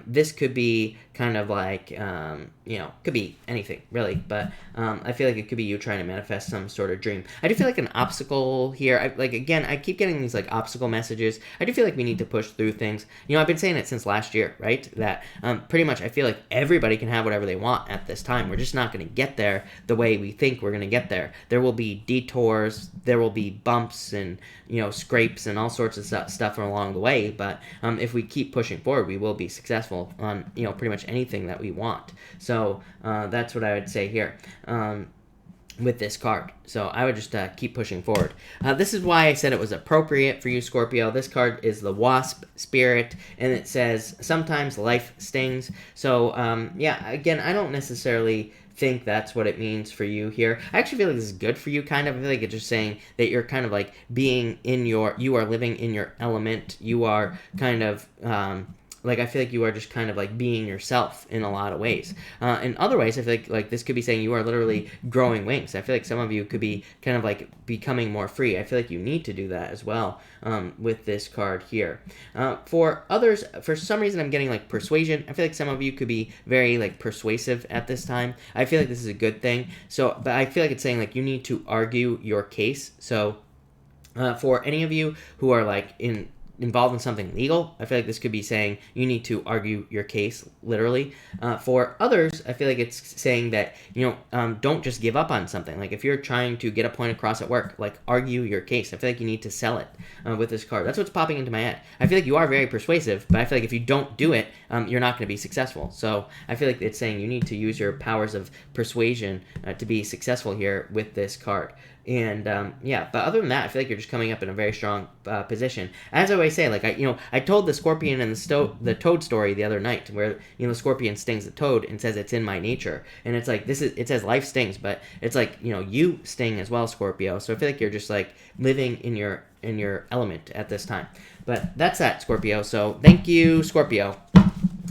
This could be kind of like, you know, could be anything really, but I feel like it could be you trying to manifest some sort of dream. I do feel like an obstacle here. Again, I keep getting these like obstacle messages. I do feel like we need to push through things. You know, I've been saying it since last year, right? That pretty much I feel like everybody can have whatever they want at this time. We're just not going to get there the way we think we're going to get there. There will be detours, there will be bumps and, you know, scrapes and all sorts of stuff along the way, but if we keep pushing forward, we will be successful on, you know, pretty much anything that we want. So that's what I would say here with this card. So I would just keep pushing forward. This is why I said it was appropriate for you, Scorpio. This card is the Wasp Spirit, and it says, sometimes life stings. So, yeah, again, I don't necessarily think that's what it means for you here. I actually feel like this is good for you, kind of. I feel like it's just saying that you're kind of like being in your, you are living in your element. You are kind of, like, I feel like you are just kind of like being yourself in a lot of ways. In other ways, I feel like this could be saying you are literally growing wings. I feel like some of you could be kind of like becoming more free. I feel like you need to do that as well with this card here. For others, for some reason, I'm getting like persuasion. I feel like some of you could be very like persuasive at this time. I feel like this is a good thing. So, but I feel like it's saying like you need to argue your case. So for any of you who are like involved in something legal, I feel like this could be saying you need to argue your case, literally. For others, I feel like it's saying that, you know, don't just give up on something. Like if you're trying to get a point across at work, like argue your case. I feel like you need to sell it with this card. That's what's popping into my head. I feel like you are very persuasive, but I feel like if you don't do it, you're not going to be successful. So I feel like it's saying you need to use your powers of persuasion to be successful here with this card. And yeah, but other than that, I feel like you're just coming up in a very strong position. As I always say, like I told the scorpion and the toad story the other night, where, you know, the scorpion stings the toad and says it's in my nature, and it's like it says life stings, but it's like, you know, you sting as well, Scorpio. So I feel like you're just like living in your element at this time. But that's that, Scorpio. So thank you, Scorpio.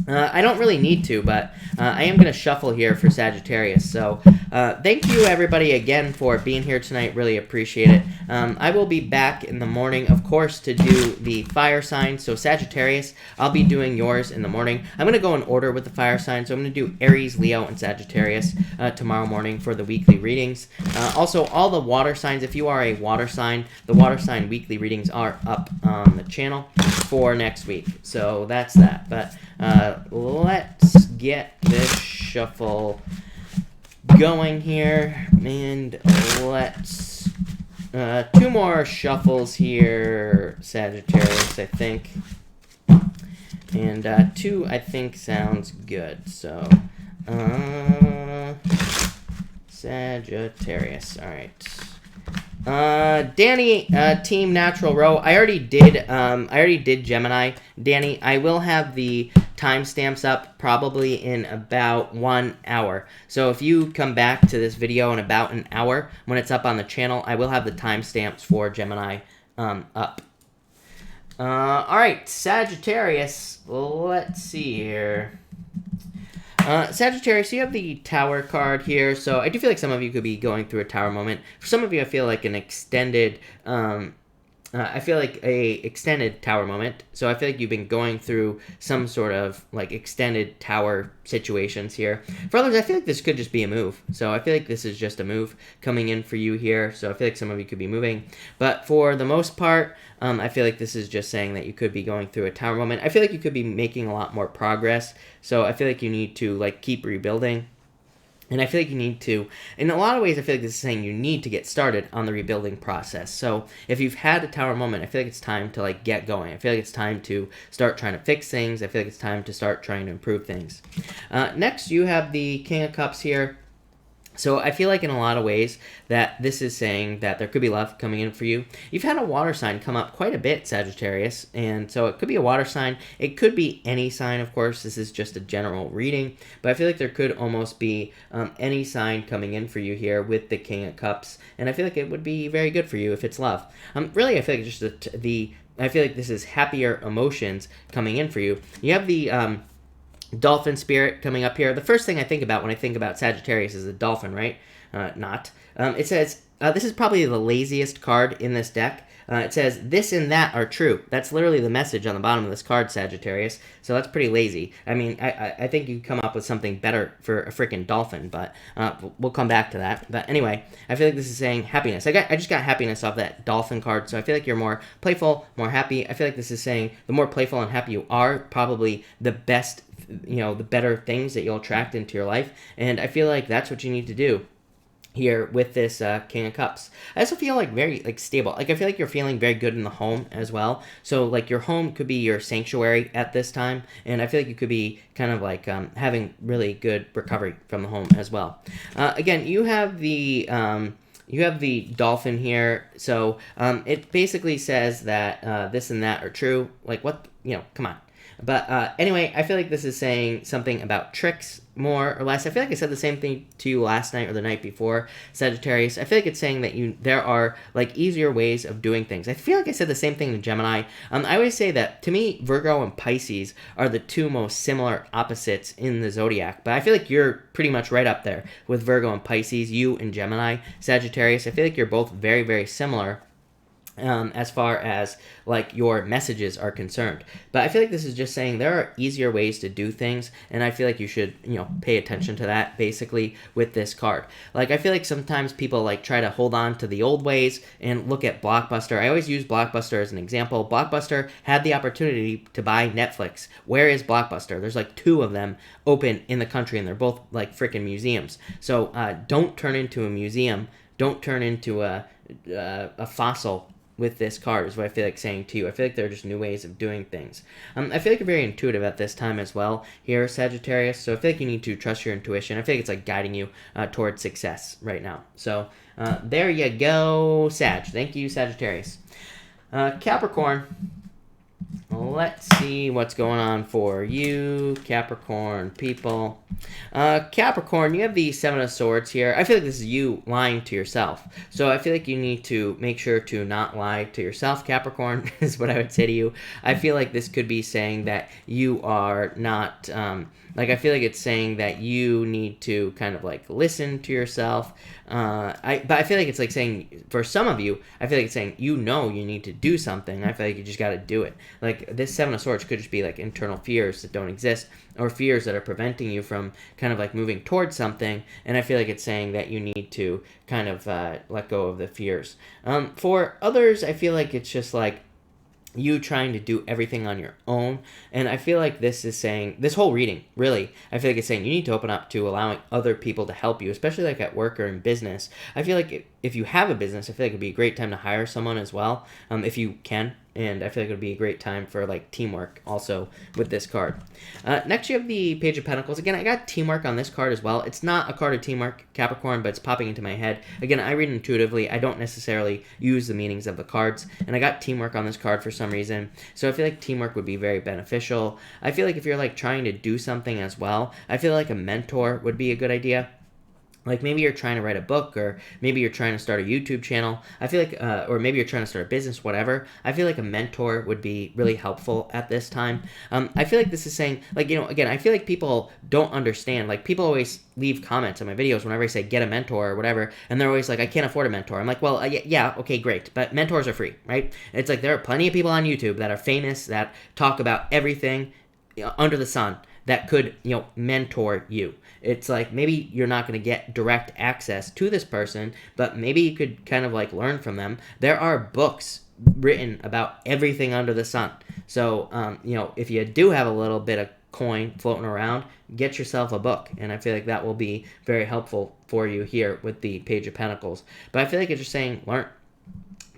I don't really need to, but I am going to shuffle here for Sagittarius. So thank you, everybody, again for being here tonight. Really appreciate it. I will be back in the morning, of course, to do the fire signs. So Sagittarius, I'll be doing yours in the morning. I'm going to go in order with the fire signs. So I'm going to do Aries, Leo, and Sagittarius tomorrow morning for the weekly readings. Also, all the water signs, if you are a water sign, the water sign weekly readings are up on the channel for next week. So that's that. But let's get this shuffle going here, and let's two more shuffles here, Sagittarius, I think, and two I think sounds good. So Sagittarius, all right. Danny, Team Natural Row. I already did Gemini. Danny, I will have the timestamps up probably in about 1 hour. So if you come back to this video in about an hour, when it's up on the channel, I will have the timestamps for Gemini up. All right, Sagittarius. Let's see here. Sagittarius, you have the Tower card here, so I do feel like some of you could be going through a Tower moment. For some of you, I feel like an extended, extended Tower moment. So I feel like you've been going through some sort of like extended Tower situations here. For others, I feel like this could just be a move. So I feel like this is just a move coming in for you here. So I feel like some of you could be moving. But for the most part, I feel like this is just saying that you could be going through a Tower moment. I feel like you could be making a lot more progress. So I feel like you need to like keep rebuilding. And I feel like you need to, in a lot of ways, I feel like this is saying you need to get started on the rebuilding process. So if you've had a Tower moment, I feel like it's time to like get going. I feel like it's time to start trying to fix things. I feel like it's time to start trying to improve things. Next, you have the King of Cups here. So I feel like in a lot of ways that this is saying that there could be love coming in for you. You've had a water sign come up quite a bit, Sagittarius, and so it could be a water sign. It could be any sign, of course. This is just a general reading, but I feel like there could almost be any sign coming in for you here with the King of Cups, and I feel like it would be very good for you if it's love. Really, I feel like just I feel like this is happier emotions coming in for you. You have the Dolphin Spirit coming up here. The first thing I think about when I think about Sagittarius is a dolphin, right? Not. It says, this is probably the laziest card in this deck. It says, this and that are true. That's literally the message on the bottom of this card, Sagittarius. So that's pretty lazy. I mean, I think you come up with something better for a freaking dolphin, but we'll come back to that. But anyway, I feel like this is saying happiness. I just got happiness off that dolphin card, so I feel like you're more playful, more happy. I feel like this is saying the more playful and happy you are, probably the best, the better things that you'll attract into your life. And I feel like that's what you need to do here with this King of Cups. I also feel like very stable. Like I feel like you're feeling very good in the home as well. So like your home could be your sanctuary at this time, and I feel like you could be kind of like having really good recovery from the home as well. Again, you have the dolphin here. So it basically says that this and that are true. Like what, come on. But anyway, I feel like this is saying something about tricks, more or less. I feel like I said the same thing to you last night or the night before, Sagittarius. I feel like it's saying that there are like easier ways of doing things. I feel like I said the same thing to Gemini. I always say that to me, Virgo and Pisces are the two most similar opposites in the zodiac. But I feel like you're pretty much right up there with Virgo and Pisces, you and Gemini, Sagittarius. I feel like you're both very, very similar. As far as like your messages are concerned. But I feel like this is just saying there are easier ways to do things, and I feel like you should, pay attention to that basically with this card. Like I feel like sometimes people like try to hold on to the old ways and look at Blockbuster. I always use Blockbuster as an example. Blockbuster had the opportunity to buy Netflix. Where is Blockbuster? There's like 2 of them open in the country, and they're both like freaking museums. So don't turn into a museum. Don't turn into a fossil with this card is what I feel like saying to you. I feel like there are just new ways of doing things. I feel like you're very intuitive at this time as well here, Sagittarius. So I feel like you need to trust your intuition. I feel like it's like guiding you towards success right now. So there you go, Sag. Thank you, Sagittarius. Capricorn. Let's see what's going on for you, Capricorn people. Capricorn, you have the 7 of Swords here. I feel like this is you lying to yourself. So I feel like you need to make sure to not lie to yourself, Capricorn, is what I would say to you. I feel like this could be saying that you are not... I feel like it's saying that you need to kind of like listen to yourself. But I feel like it's like saying, for some of you, I feel like it's saying you need to do something. I feel like you just got to do it. Like this 7 of Swords could just be like internal fears that don't exist, or fears that are preventing you from kind of like moving towards something. And I feel like it's saying that you need to kind of let go of the fears. For others, I feel like it's just like you trying to do everything on your own. And I feel like this is saying, this whole reading, really, I feel like it's saying you need to open up to allowing other people to help you, especially like at work or in business. I feel like if you have a business, I feel like it'd be a great time to hire someone as well, if you can. And I feel like it would be a great time for like teamwork also with this card. Next, you have the Page of Pentacles. Again, I got teamwork on this card as well. It's not a card of teamwork, Capricorn, but it's popping into my head. Again, I read intuitively. I don't necessarily use the meanings of the cards. And I got teamwork on this card for some reason. So I feel like teamwork would be very beneficial. I feel like if you're like trying to do something as well, I feel like a mentor would be a good idea. Like maybe you're trying to write a book, or maybe you're trying to start a YouTube channel. I feel like, or maybe you're trying to start a business, whatever. I feel like a mentor would be really helpful at this time. I feel like this is saying, like, again, I feel like people don't understand. Like people always leave comments on my videos whenever I say get a mentor or whatever, and they're always like, I can't afford a mentor. I'm like, well, yeah, okay, great, but mentors are free, right? It's like there are plenty of people on YouTube that are famous that talk about everything under the sun that could, mentor you. It's like maybe you're not going to get direct access to this person, but maybe you could kind of like learn from them. There are books written about everything under the sun. So, if you do have a little bit of coin floating around, get yourself a book. And I feel like that will be very helpful for you here with the Page of Pentacles. But I feel like it's just saying learn,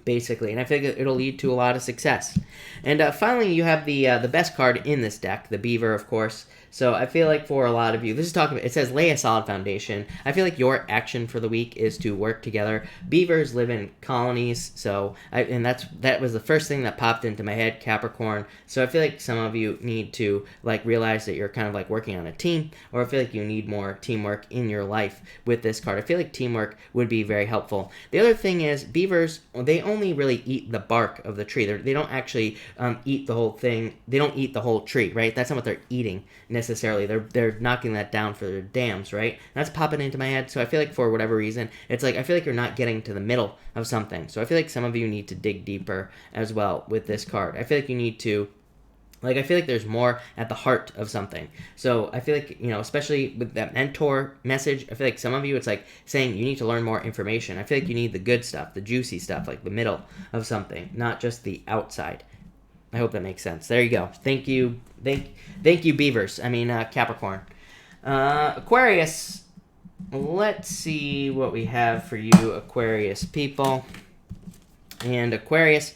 basically, and I think it'll lead to a lot of success. And finally, you have the best card in this deck, the Beaver, of course. So I feel like for a lot of you, this is talking about, it says lay a solid foundation. I feel like your action for the week is to work together. Beavers live in colonies, so that was the first thing that popped into my head, Capricorn. So I feel like some of you need to like realize that you're kind of like working on a team, or I feel like you need more teamwork in your life with this card. I feel like teamwork would be very helpful. The other thing is beavers, they only really eat the bark of the tree. They don't actually eat the whole thing. They don't eat the whole tree, right? That's not what they're eating necessarily. They're knocking that down for their dams, right? That's popping into my head. So I feel like for whatever reason, it's like I feel like you're not getting to the middle of something. So I feel like some of you need to dig deeper as well with this card. I feel like you need to, I feel like there's more at the heart of something. So I feel like, especially with that mentor message, I feel like some of you, it's like saying you need to learn more information. I feel like you need the good stuff, the juicy stuff, like the middle of something, not just the outside. I hope that makes sense. There you go. Thank you. Thank you, Beavers. Capricorn. Aquarius. Let's see what we have for you, Aquarius people. And Aquarius,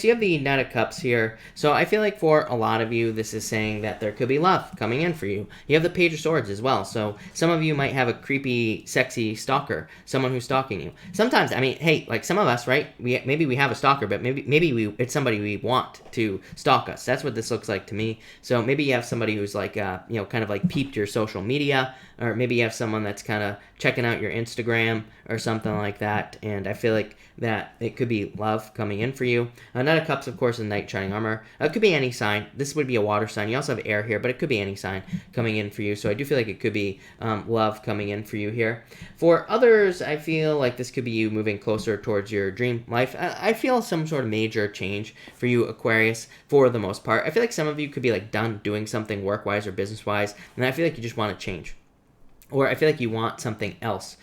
you have the Knight of Cups here. So I feel like for a lot of you, this is saying that there could be love coming in for you. You have the Page of Swords as well. So some of you might have a creepy, sexy stalker, someone who's stalking you. Sometimes, hey, like some of us, right? Maybe we have a stalker, but maybe it's somebody we want to stalk us. That's what this looks like to me. So maybe you have somebody who's like, kind of like peeped your social media, or maybe you have someone that's kind of checking out your Instagram or something like that. And I feel like that it could be love coming in for you. Knight of Cups, of course, is Knight Shining Armor. It could be any sign. This would be a water sign. You also have air here, but it could be any sign coming in for you. So I do feel like it could be love coming in for you here. For others, I feel like this could be you moving closer towards your dream life. I feel some sort of major change for you, Aquarius, for the most part. I feel like some of you could be like done doing something work-wise or business-wise, and I feel like you just want to change. Or I feel like you want something else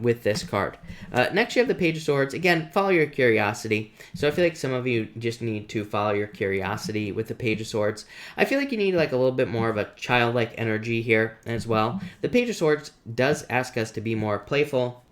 with this card. Next, you have the Page of Swords. Again, follow your curiosity. So I feel like some of you just need to follow your curiosity with the Page of Swords. I feel like you need like a little bit more of a childlike energy here as well. The Page of Swords does ask us to be more playful,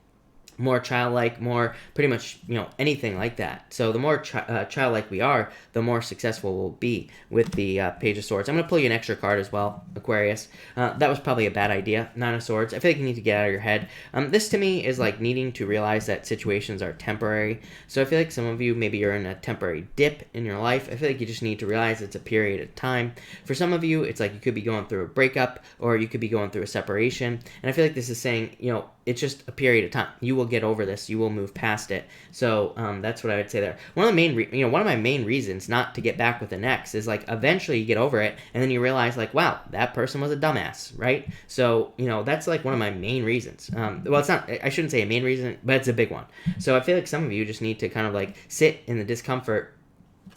more childlike, more pretty much, anything like that. So the more childlike we are, the more successful we'll be with the Page of Swords. I'm going to pull you an extra card as well, Aquarius. That was probably a bad idea. Nine of Swords. I feel like you need to get out of your head. This to me is like needing to realize that situations are temporary. So I feel like some of you, maybe you're in a temporary dip in your life. I feel like you just need to realize it's a period of time. For some of you, it's like you could be going through a breakup, or you could be going through a separation. And I feel like this is saying, it's just a period of time. You will get over this. You will move past it. So that's what I would say there. One of my main reasons not to get back with an ex is like eventually you get over it, and then you realize like, wow, that person was a dumbass, right? So that's like one of my main reasons. Well, it's not. I shouldn't say a main reason, but it's a big one. So I feel like some of you just need to kind of like sit in the discomfort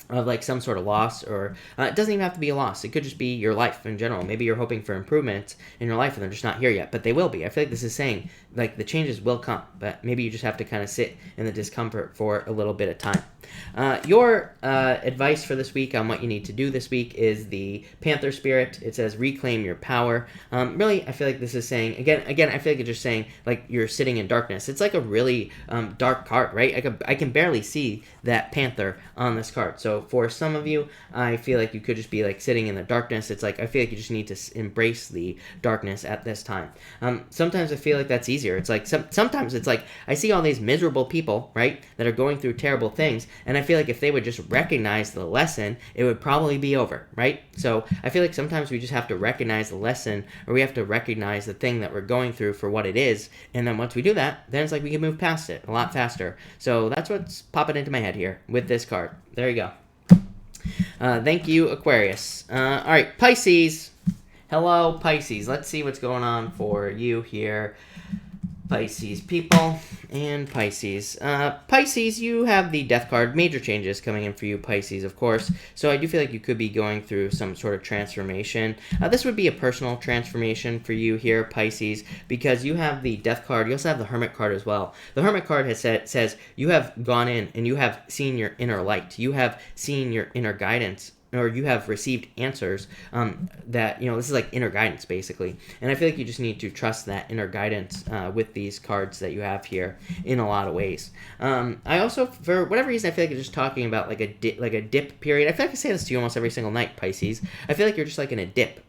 of like some sort of loss, or it doesn't even have to be a loss. It could just be your life in general. Maybe you're hoping for improvements in your life and they're just not here yet, but they will be. I feel like this is saying like the changes will come, but maybe you just have to kind of sit in the discomfort for a little bit of time. Your advice for this week on what you need to do this week is the Panther Spirit. It says reclaim your power. Really, I feel like this is saying, again, I feel like it's just saying like you're sitting in darkness. It's like a really dark card, right? I can barely see that panther on this card. So for some of you, I feel like you could just be like sitting in the darkness. It's like I feel like you just need to embrace the darkness at this time. Sometimes I feel like that's easier. It's like sometimes it's like I see all these miserable people, right, that are going through terrible things, and I feel like if they would just recognize the lesson, it would probably be over, right? So I feel like sometimes we just have to recognize the lesson, or we have to recognize the thing that we're going through for what it is, and then once we do that, then it's like we can move past it a lot faster. So that's what's popping into my head here with this card. There you go. Thank you, Aquarius. All right, Pisces. Hello, Pisces. Let's see what's going on for you here, Pisces people and Pisces. Pisces, you have the Death card. Major changes coming in for you, Pisces, of course. So I do feel like you could be going through some sort of transformation. This would be a personal transformation for you here, Pisces, because you have the Death card. You also have the Hermit card as well. The Hermit card says you have gone in and you have seen your inner light. You have seen your inner guidance, or you have received answers that, this is like inner guidance, basically. And I feel like you just need to trust that inner guidance with these cards that you have here in a lot of ways. I also, for whatever reason, I feel like you're just talking about like a dip period. I feel like I say this to you almost every single night, Pisces. I feel like you're just like in a dip,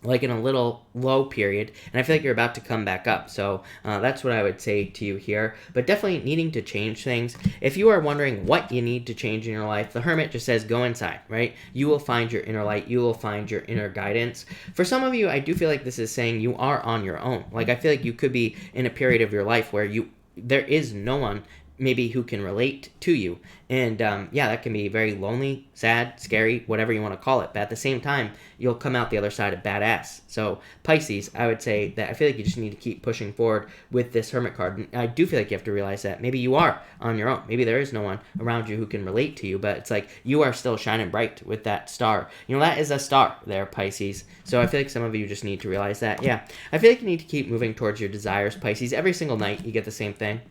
like in a little low period, and I feel like you're about to come back up. So that's what I would say to you here, but definitely needing to change things. If you are wondering what you need to change in your life, the Hermit just says go inside, right? You will find your inner light. You will find your inner guidance. For some of you, I do feel like this is saying you are on your own. Like I feel like you could be in a period of your life where there is no one maybe who can relate to you. And yeah, that can be very lonely, sad, scary, whatever you want to call it. But at the same time, you'll come out the other side a badass. So Pisces, I would say that I feel like you just need to keep pushing forward with this Hermit card. And I do feel like you have to realize that maybe you are on your own. Maybe there is no one around you who can relate to you, but it's like you are still shining bright with that star. You know, that is a star there, Pisces. So I feel like some of you just need to realize that. Yeah, I feel like you need to keep moving towards your desires, Pisces. Every single night you get the same thing.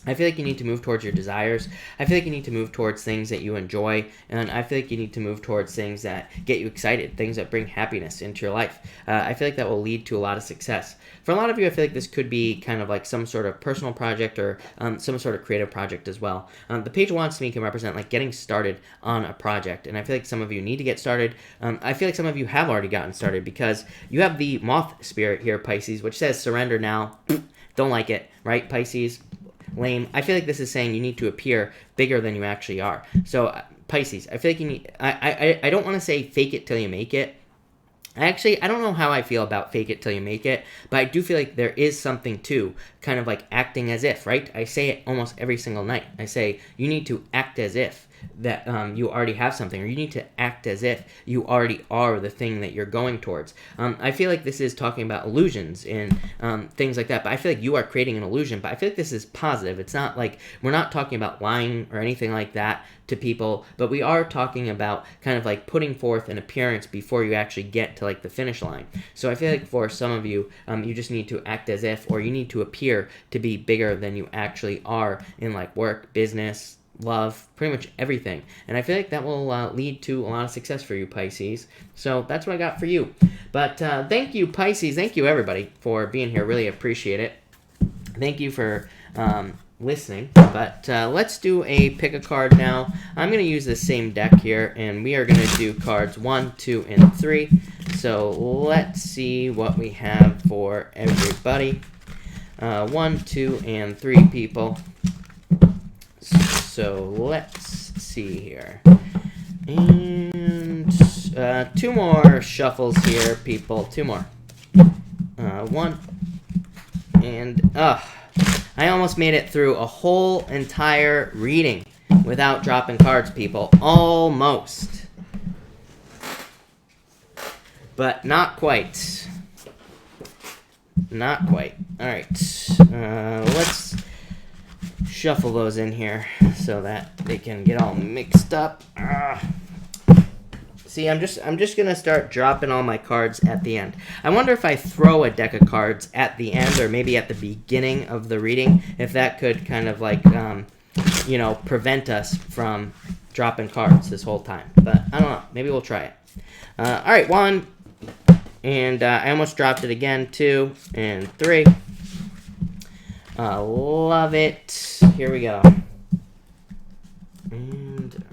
I feel like you need to move towards your desires. I feel like you need to move towards things that you enjoy. And I feel like you need to move towards things that get you excited, things that bring happiness into your life. I feel like that will lead to a lot of success. For a lot of you, I feel like this could be kind of like some sort of personal project or some sort of creative project as well. The page of wands to me can represent like getting started on a project. And I feel like some of you need to get started. I feel like some of you have already gotten started because you have the moth spirit here, Pisces, which says surrender now. Don't like it, right, Pisces? Lame. I feel like this is saying you need to appear bigger than you actually are. So Pisces, I feel like you need, I don't want to say fake it till you make it. I don't know how I feel about fake it till you make it, but I do feel like there is something to kind of like acting as if, right? I say it almost every single night. I say you need to act as if that you already have something, or you need to act as if you already are the thing that you're going towards. I feel like this is talking about illusions and things like that, but I feel like you are creating an illusion, but I feel like this is positive. It's not like, we're not talking about lying or anything like that to people, but we are talking about kind of like putting forth an appearance before you actually get to like the finish line. So I feel like for some of you, you just need to act as if, or you need to appear to be bigger than you actually are in like work, business, love, pretty much everything. And I feel like that will lead to a lot of success for you, Pisces. So that's what I got for you. But thank you, Pisces. Thank you, everybody, for being here. Really appreciate it. Thank you for listening. But let's do a pick a card now. I'm going to use the same deck here, and we are going to do cards 1, 2, and 3. So let's see what we have for everybody. 1, 2, and 3 people. So let's see here. And 2 more shuffles here, people. 2 more. 1. And I almost made it through a whole entire reading without dropping cards, people. Almost. But not quite. Not quite. Alright. Let's shuffle those in here so that they can get all mixed up. See, I'm just gonna start dropping all my cards at the end. I wonder if I throw a deck of cards at the end, or maybe at the beginning of the reading, if that could kind of like prevent us from dropping cards this whole time. But I don't know, maybe we'll try it. All right, 1, and I almost dropped it again. 2 and 3. Love it. Here we go. And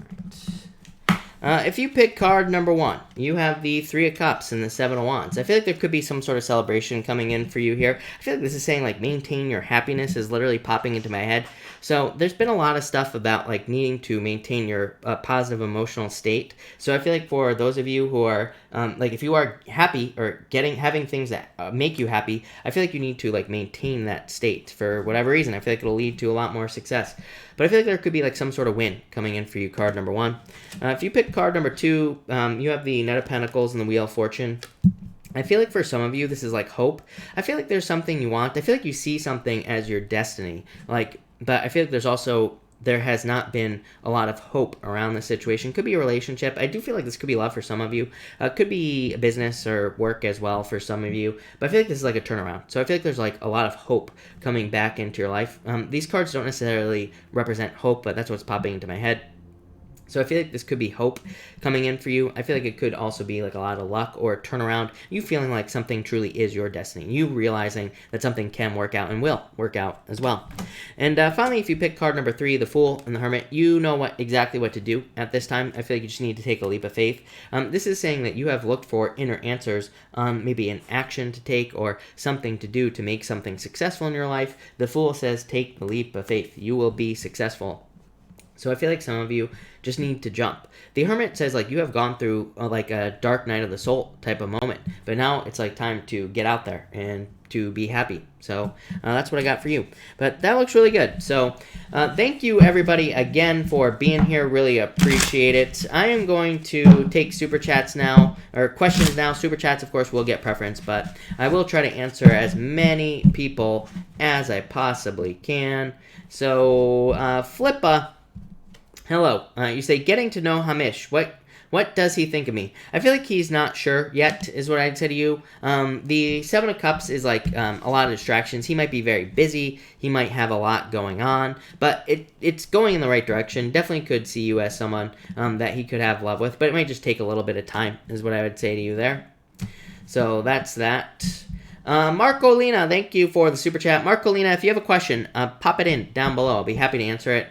all right. If you pick card number 1, you have the 3 of Cups and the 7 of Wands. I feel like there could be some sort of celebration coming in for you here. I feel like this is saying like maintain your happiness is literally popping into my head. So there's been a lot of stuff about like needing to maintain your positive emotional state. So I feel like for those of you who are like, if you are happy or having things that make you happy, I feel like you need to like maintain that state for whatever reason. I feel like it'll lead to a lot more success. But I feel like there could be like some sort of win coming in for you, card number 1. If you pick card number 2, you have the Knight of Pentacles and the Wheel of Fortune. I feel like for some of you, this is like hope. I feel like there's something you want. I feel like you see something as your destiny. But I feel like there has not been a lot of hope around this situation. Could be a relationship. I do feel like this could be love for some of you. Could be a business or work as well for some of you. But I feel like this is like a turnaround. So I feel like there's like a lot of hope coming back into your life. These cards don't necessarily represent hope, but that's what's popping into my head. So I feel like this could be hope coming in for you. I feel like it could also be like a lot of luck or turnaround. You feeling like something truly is your destiny. You realizing that something can work out and will work out as well. And finally, if you pick card number 3, the Fool and the Hermit, you know exactly what to do at this time. I feel like you just need to take a leap of faith. This is saying that you have looked for inner answers, maybe an action to take or something to do to make something successful in your life. The Fool says take the leap of faith. You will be successful. So I feel like some of you just need to jump. The Hermit says like you have gone through like a dark night of the soul type of moment, but now it's like time to get out there and to be happy. So that's what I got for you. But that looks really good. So thank you, everybody, again for being here. Really appreciate it. I am going to take super chats now, or questions now. Super chats, of course, will get preference, but I will try to answer as many people as I possibly can. So Flippa, hello. You say, getting to know Hamish. What does he think of me? I feel like he's not sure yet, is what I'd say to you. The Seven of Cups is like a lot of distractions. He might be very busy. He might have a lot going on. But it's going in the right direction. Definitely could see you as someone that he could have love with. But it might just take a little bit of time, is what I would say to you there. So that's that. Marcolina, thank you for the super chat. Marcolina, if you have a question, pop it in down below. I'll be happy to answer it.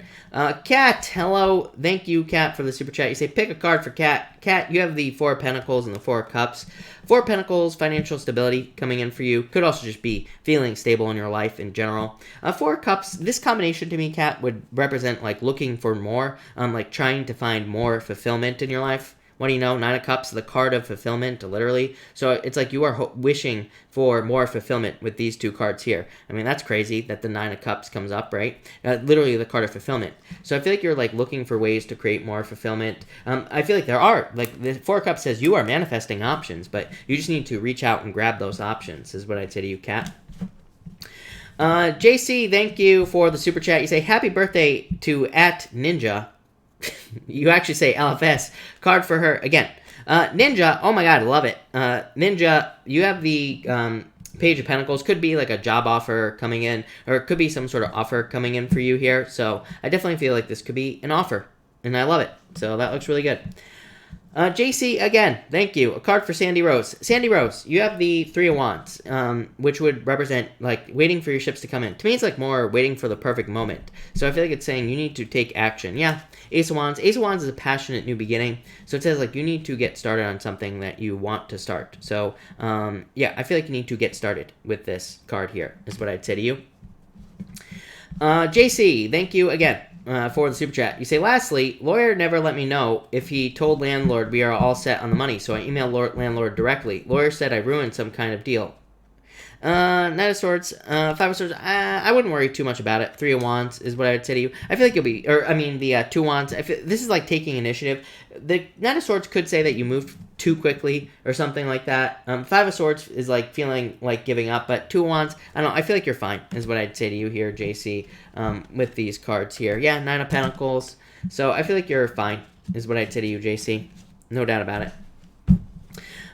Kat, hello. Thank you, Kat, for the super chat. You say, pick a card for Kat. Kat, you have the Four of Pentacles and the Four of Cups. Four of Pentacles, financial stability coming in for you. Could also just be feeling stable in your life in general. Four of Cups, this combination to me, Kat, would represent like looking for more, like trying to find more fulfillment in your life. What do you know? Nine of Cups, the card of fulfillment, literally. So it's like you are wishing for more fulfillment with these two cards here. I mean, that's crazy that the Nine of Cups comes up, right? Literally the card of fulfillment. So I feel like you're like looking for ways to create more fulfillment. I feel like there are, like the Four of Cups says you are manifesting options, but you just need to reach out and grab those options, is what I'd say to you, Kat. JC, thank you for the super chat. You say, happy birthday to @Ninja. You actually say LFS. Card for her again. Ninja, oh my god, I love it. Ninja, you have the Page of Pentacles. Could be like a job offer coming in, or it could be some sort of offer coming in for you here. So I definitely feel like this could be an offer, and I love it. So that looks really good. JC, again, thank you. A card for Sandy Rose. Sandy Rose, you have the Three of Wands, which would represent, like, waiting for your ships to come in. To me, it's, like, more waiting for the perfect moment. So I feel like it's saying you need to take action. Yeah, Ace of Wands. Ace of Wands is a passionate new beginning. So it says, like, you need to get started on something that you want to start. So, yeah, I feel like you need to get started with this card here, is what I'd say to you. JC, thank you again. For the super chat. You say, lastly, lawyer never let me know if he told landlord we are all set on the money, so I emailed landlord directly. Lawyer said I ruined some kind of deal. Knight of Swords, Five of Swords, I wouldn't worry too much about it. Three of Wands is what I would say to you. I feel like you'll be, or I mean the Two Wands, this is like taking initiative. The Knight of Swords could say that you moved too quickly or something like that. Five of Swords is like feeling like giving up, but Two of Wands, I don't know, I feel like you're fine is what I'd say to you here, JC, with these cards here. Yeah, Nine of Pentacles, so I feel like you're fine is what I'd say to you, JC. No doubt about it.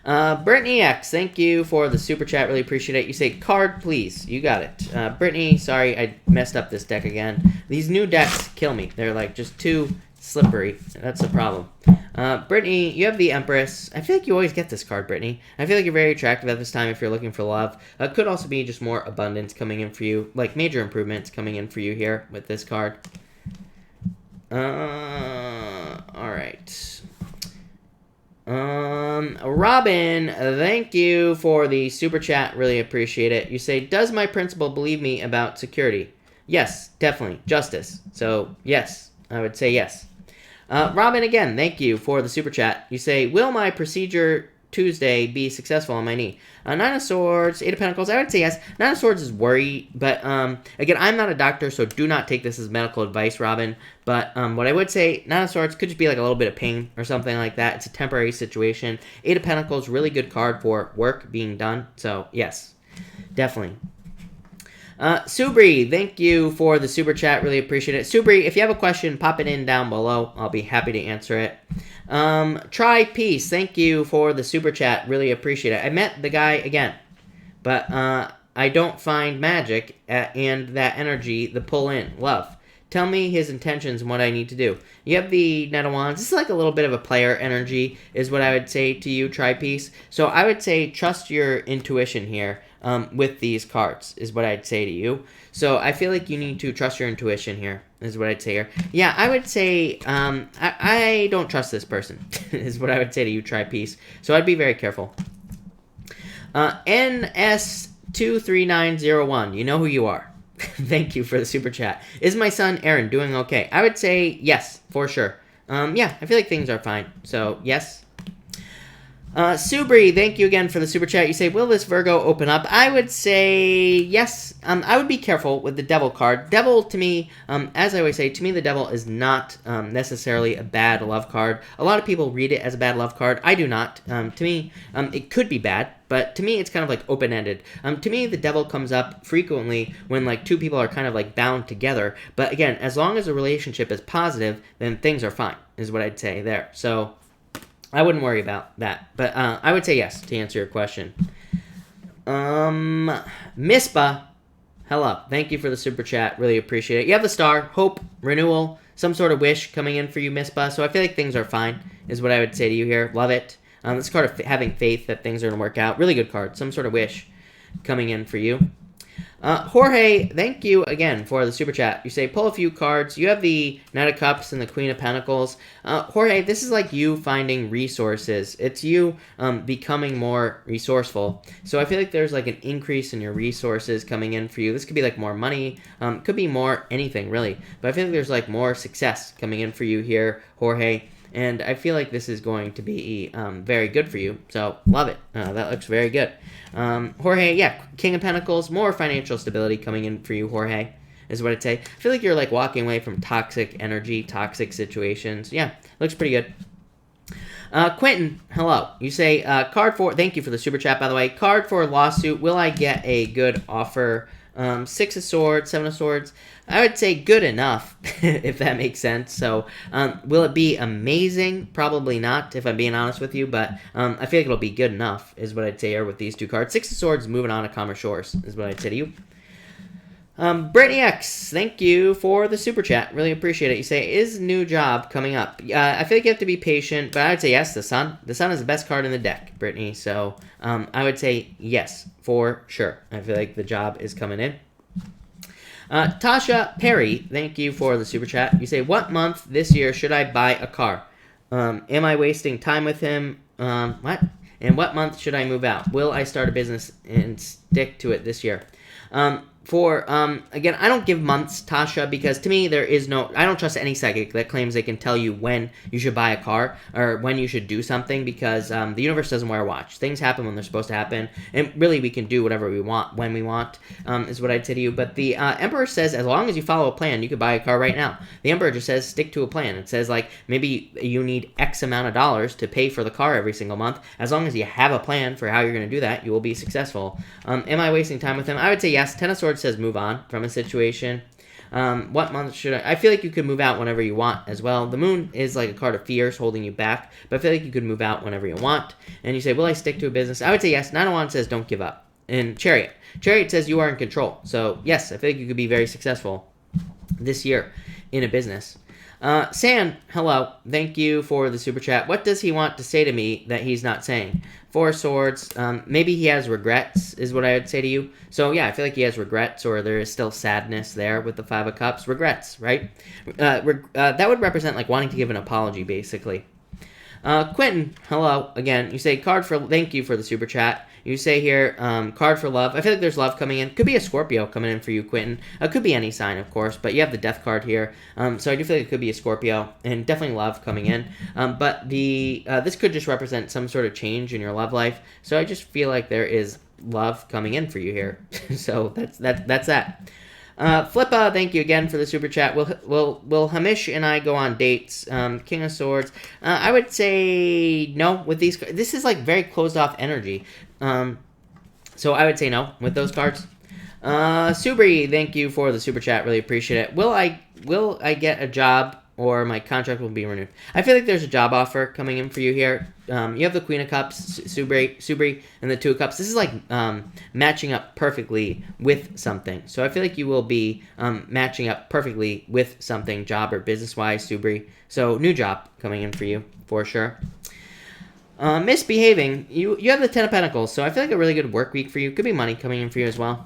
Brittany X, thank you for the super chat. Really appreciate it. You say, card, please. You got it. Brittany, sorry, I messed up this deck again. These new decks kill me. They're like just too slippery. That's the problem. Brittany, you have the Empress. I feel like you always get this card, Brittany. I feel like you're very attractive at this time if you're looking for love. Could also be just more abundance coming in for you, like major improvements coming in for you here with this card. Alright. Robin, thank you for the super chat. Really appreciate it. You say, does my principal believe me about security? Yes, definitely. Justice. So, yes, I would say yes. Robin, again, thank you for the super chat. You say, will my procedure Tuesday be successful on my knee? Nine of Swords, Eight of Pentacles, I would say yes. Nine of Swords is worry, but again, I'm not a doctor, so do not take this as medical advice, Robin. But what I would say, Nine of Swords could just be like a little bit of pain or something like that. It's a temporary situation. Eight of Pentacles, really good card for work being done. So yes, definitely. Subri, thank you for the super chat. Really appreciate it. Subri, if you have a question, pop it in down below. I'll be happy to answer it. Try Peace, thank you for the super chat. Really appreciate it. I met the guy again, but I don't find magic and that energy, the pull in. Love. Tell me his intentions and what I need to do. You have the Knight of Wands. This is like a little bit of a player energy is what I would say to you, Try Peace. So I would say trust your intuition here. With these cards, is what I'd say to you. So I feel like you need to trust your intuition here, is what I'd say here. Yeah, I would say, I don't trust this person, is what I would say to you, Try Peace. So I'd be very careful. NS23901, you know who you are. Thank you for the super chat. Is my son, Aaron, doing okay? I would say yes, for sure. Yeah, I feel like things are fine. So, yes. Subri, thank you again for the super chat. You say, will this Virgo open up? I would say yes. I would be careful with the devil card. Devil, to me, as I always say, to me the devil is not necessarily a bad love card. A lot of people read it as a bad love card. I do not. To me, it could be bad, but to me it's kind of like open-ended. To me, the devil comes up frequently when like two people are kind of like bound together. But again, as long as the relationship is positive, then things are fine, is what I'd say there. So I wouldn't worry about that, but I would say yes to answer your question. Mispa, hello. Thank you for the super chat. Really appreciate it. You have the star, hope, renewal, some sort of wish coming in for you, Mispa. So I feel like things are fine, is what I would say to you here. Love it. This card of having faith that things are going to work out. Really good card. Some sort of wish coming in for you. Jorge, thank you again for the super chat. You say, pull a few cards. You have the Knight of Cups and the Queen of Pentacles. Jorge, this is like you finding resources. It's you becoming more resourceful. So I feel like there's like an increase in your resources coming in for you. This could be like more money. Could be more anything, really. But I feel like there's like more success coming in for you here, Jorge. And I feel like this is going to be very good for you. So, love it. That looks very good. Jorge, yeah, King of Pentacles, more financial stability coming in for you, Jorge, is what I'd say. I feel like you're like walking away from toxic energy, toxic situations. Yeah, looks pretty good. Quentin, hello. You say, card for, thank you for the super chat, by the way. Card for lawsuit, will I get a good offer? Six of Swords, Seven of Swords. I would say good enough, if that makes sense. So, will it be amazing? Probably not, if I'm being honest with you. But I feel like it'll be good enough, is what I'd say here with these two cards. Six of Swords, moving on to calmer shores, is what I'd say to you. Brittany X, thank you for the super chat. Really appreciate it. You say, is new job coming up? I feel like you have to be patient, but I would say yes, the Sun. The Sun is the best card in the deck, Brittany. So I would say yes, for sure. I feel like the job is coming in. Tasha Perry, thank you for the super chat. You say, what month this year should I buy a car? Am I wasting time with him? What? And what month should I move out? Will I start a business and stick to it this year? Again, I don't give months, Tasha, because to me, I don't trust any psychic that claims they can tell you when you should buy a car or when you should do something, because the universe doesn't wear a watch. Things happen when they're supposed to happen, and really we can do whatever we want when we want, is what I'd say to you. But the Emperor says as long as you follow a plan, you could buy a car right now. The Emperor just says stick to a plan. It says like maybe you need X amount of dollars to pay for the car every single month. As long as you have a plan for how you're going to do that, you will be successful. Am I wasting time with him? I would say yes. Ten of Swords says move on from a situation. What month should I feel like you could move out whenever you want as well. The Moon is like a card of fears holding you back, but I feel like you could move out whenever you want. And you say, will I stick to a business? I would say yes. 9 of Wands says don't give up. And Chariot says you are in control. So yes, I feel like you could be very successful this year in a business. Sam, hello. Thank you for the super chat. What does he want to say to me that he's not saying? 4 of Swords. Maybe he has regrets, is what I would say to you. So, yeah, I feel like he has regrets, or there is still sadness there with the 5 of Cups. Regrets, right? That would represent, like, wanting to give an apology, basically. Quentin, hello. Again, you say, thank you for the super chat. You say here, card for love. I feel like there's love coming in. Could be a Scorpio coming in for you, Quentin. Could be any sign, of course, but you have the death card here. So I do feel like it could be a Scorpio, and definitely love coming in. But this could just represent some sort of change in your love life. So I just feel like there is love coming in for you here. So that's that. Flippa, thank you again for the super chat. Will Hamish and I go on dates? King of Swords. I would say no with these. This is like very closed off energy. So I would say no with those cards. Subri, thank you for the super chat. Really appreciate it. Will I get a job, or my contract will be renewed? I feel like there's a job offer coming in for you here. You have the Queen of Cups, Subri, and the 2 of Cups. This is like matching up perfectly with something. So I feel like you will be matching up perfectly with something, job or business-wise, Subri. So new job coming in for you, for sure. Misbehaving, you have the 10 of Pentacles, so I feel like a really good work week for you. Could be money coming in for you as well.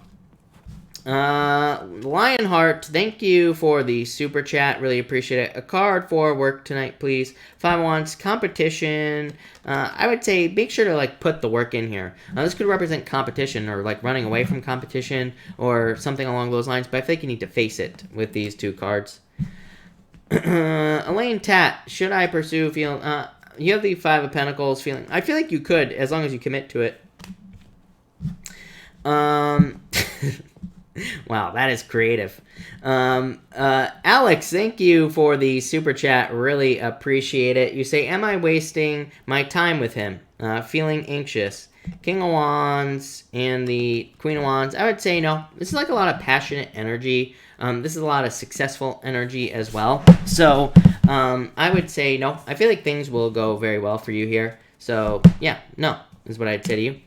Lionheart, thank you for the super chat. Really appreciate it. A card for work tonight, please. 5 of Wands, competition. I would say make sure to like put the work in here. This could represent competition, or like running away from competition, or something along those lines, but I think you need to face it with these 2 cards. Elaine Tat, should I pursue You have the Five of Pentacles feeling. I feel like you could, as long as you commit to it. Wow, that is creative. Alex, thank you for the super chat. Really appreciate it. You say, am I wasting my time with him? Feeling anxious. King of Wands and the Queen of Wands. I would say no. This is like a lot of passionate energy. This is a lot of successful energy as well. So I would say no. I feel like things will go very well for you here. So yeah, no is what I'd say to you.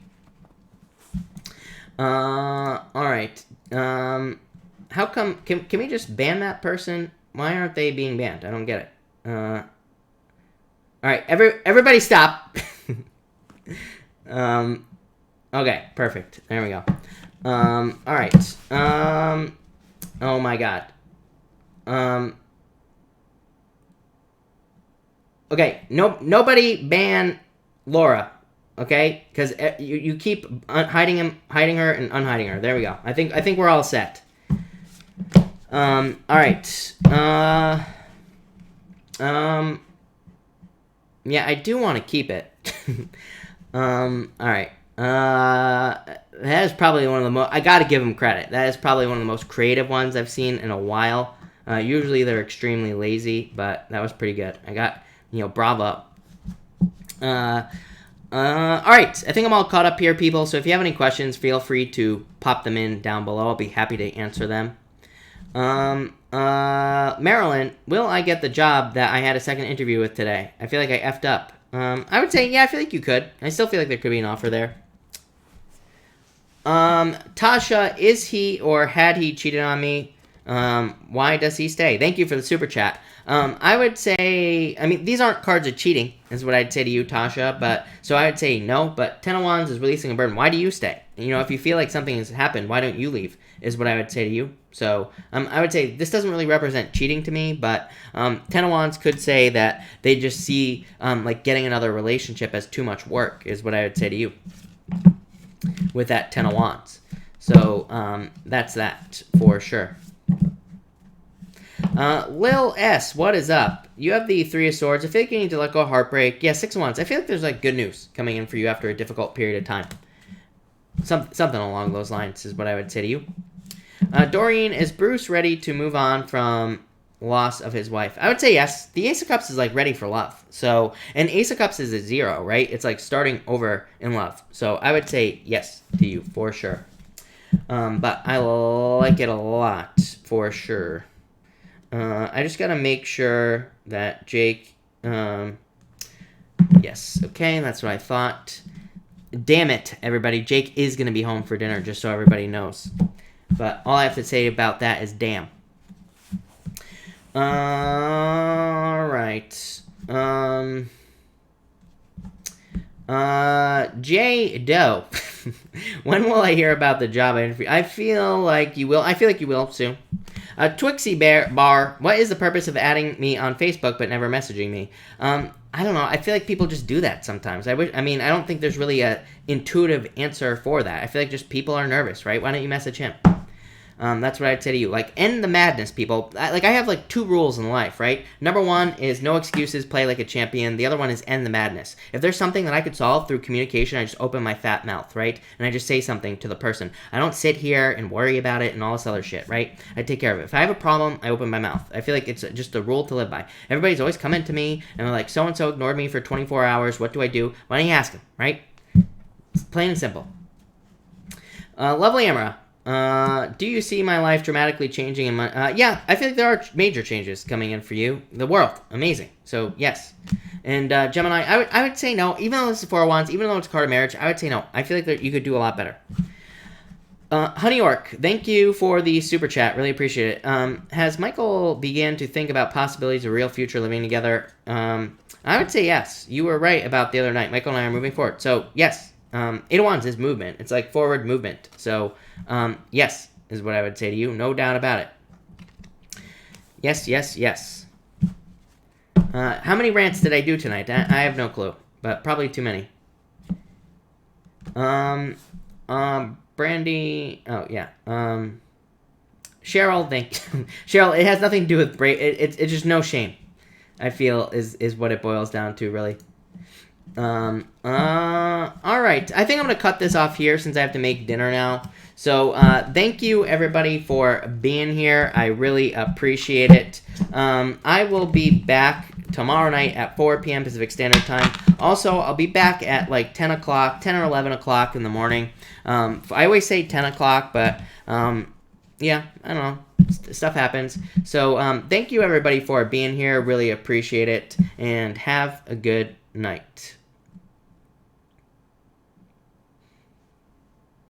All right. How come? Can we just ban that person? Why aren't they being banned? I don't get it. All right. Everybody stop. Okay, perfect. There we go. All right. Oh my God. Okay, nobody ban Laura, okay? Because you keep hiding her, and unhiding her. There we go. I think we're all set. All right. Yeah, I do want to keep it. All right. That is probably one of the most. I got to give him credit. That is probably one of the most creative ones I've seen in a while. Usually they're extremely lazy, but that was pretty good. I got, bravo. All right. I think I'm all caught up here, people. So if you have any questions, feel free to pop them in down below. I'll be happy to answer them. Marilyn, will I get the job that I had a second interview with today? I feel like I effed up. I would say, yeah, I feel like you could. I still feel like there could be an offer there. Tasha, is he or had he cheated on me? Why does he stay? Thank you for the super chat. I would say, these aren't cards of cheating, is what I'd say to you, Tasha. But so I would say no, but Ten of Wands is releasing a burden. Why do you stay? If you feel like something has happened, why don't you leave, is what I would say to you. So I would say this doesn't really represent cheating to me, but Ten of Wands could say that they just see like getting another relationship as too much work, is what I would say to you with that Ten of Wands. So that's that for sure. Lil S, what is up? You have the Three of Swords. I feel like you need to let go of heartbreak. Yeah, Six of Wands. I feel like there's like good news coming in for you after a difficult period of time. Something along those lines is what I would say to you. Doreen, is Bruce ready to move on from loss of his wife? I would say yes. The Ace of Cups is like ready for love. So, and Ace of Cups is a 0, right? It's like starting over in love. So I would say yes to you for sure. But I like it a lot for sure. I just gotta make sure that Jake, yes, okay, that's what I thought. Damn it, everybody, Jake is gonna be home for dinner, just so everybody knows. But all I have to say about that is damn. Alright. J Doe. When will I hear about the job interview? I feel like you will. I feel like you will soon. Twixie Bar, what is the purpose of adding me on Facebook but never messaging me? I don't know. I feel like people just do that sometimes. I don't think there's really a intuitive answer for that. I feel like just people are nervous, right? Why don't you message him? That's what I'd say to you. Like, end the madness, people. I have like 2 rules in life, right? Number 1 is no excuses, play like a champion. The other one is end the madness. If there's something that I could solve through communication, I just open my fat mouth, right? And I just say something to the person. I don't sit here and worry about it and all this other shit, right? I take care of it. If I have a problem, I open my mouth. I feel like it's just a rule to live by. Everybody's always coming to me and they're like, so-and-so ignored me for 24 hours. What do I do? Why don't you ask him, right? It's plain and simple. Lovely Emra. Do you see my life dramatically changing in my... yeah, I feel like there are major changes coming in for you. The world. Amazing. So, yes. And Gemini, I would say no. Even though this is 4 of Wands, even though it's a card of marriage, I would say no. I feel like you could do a lot better. Honey Orc, thank you for the super chat. Really appreciate it. Has Michael began to think about possibilities of real future living together? I would say yes. You were right about the other night. Michael and I are moving forward. So, yes. 8 of Wands is movement. It's like forward movement. So, yes, is what I would say to you. No doubt about it. Yes, yes, yes. How many rants did I do tonight? I have no clue, but probably too many. Brandy. Oh, yeah. Cheryl, thank you. Cheryl, it has nothing to do with it's just no shame, I feel, is what it boils down to, really. All right. I think I'm going to cut this off here since I have to make dinner now. So thank you, everybody, for being here. I really appreciate it. I will be back tomorrow night at 4 p.m. Pacific Standard Time. Also, I'll be back at like 10 o'clock, 10 or 11 o'clock in the morning. I always say 10 o'clock, but yeah, I don't know. Stuff happens. So thank you, everybody, for being here. Really appreciate it. And have a good night.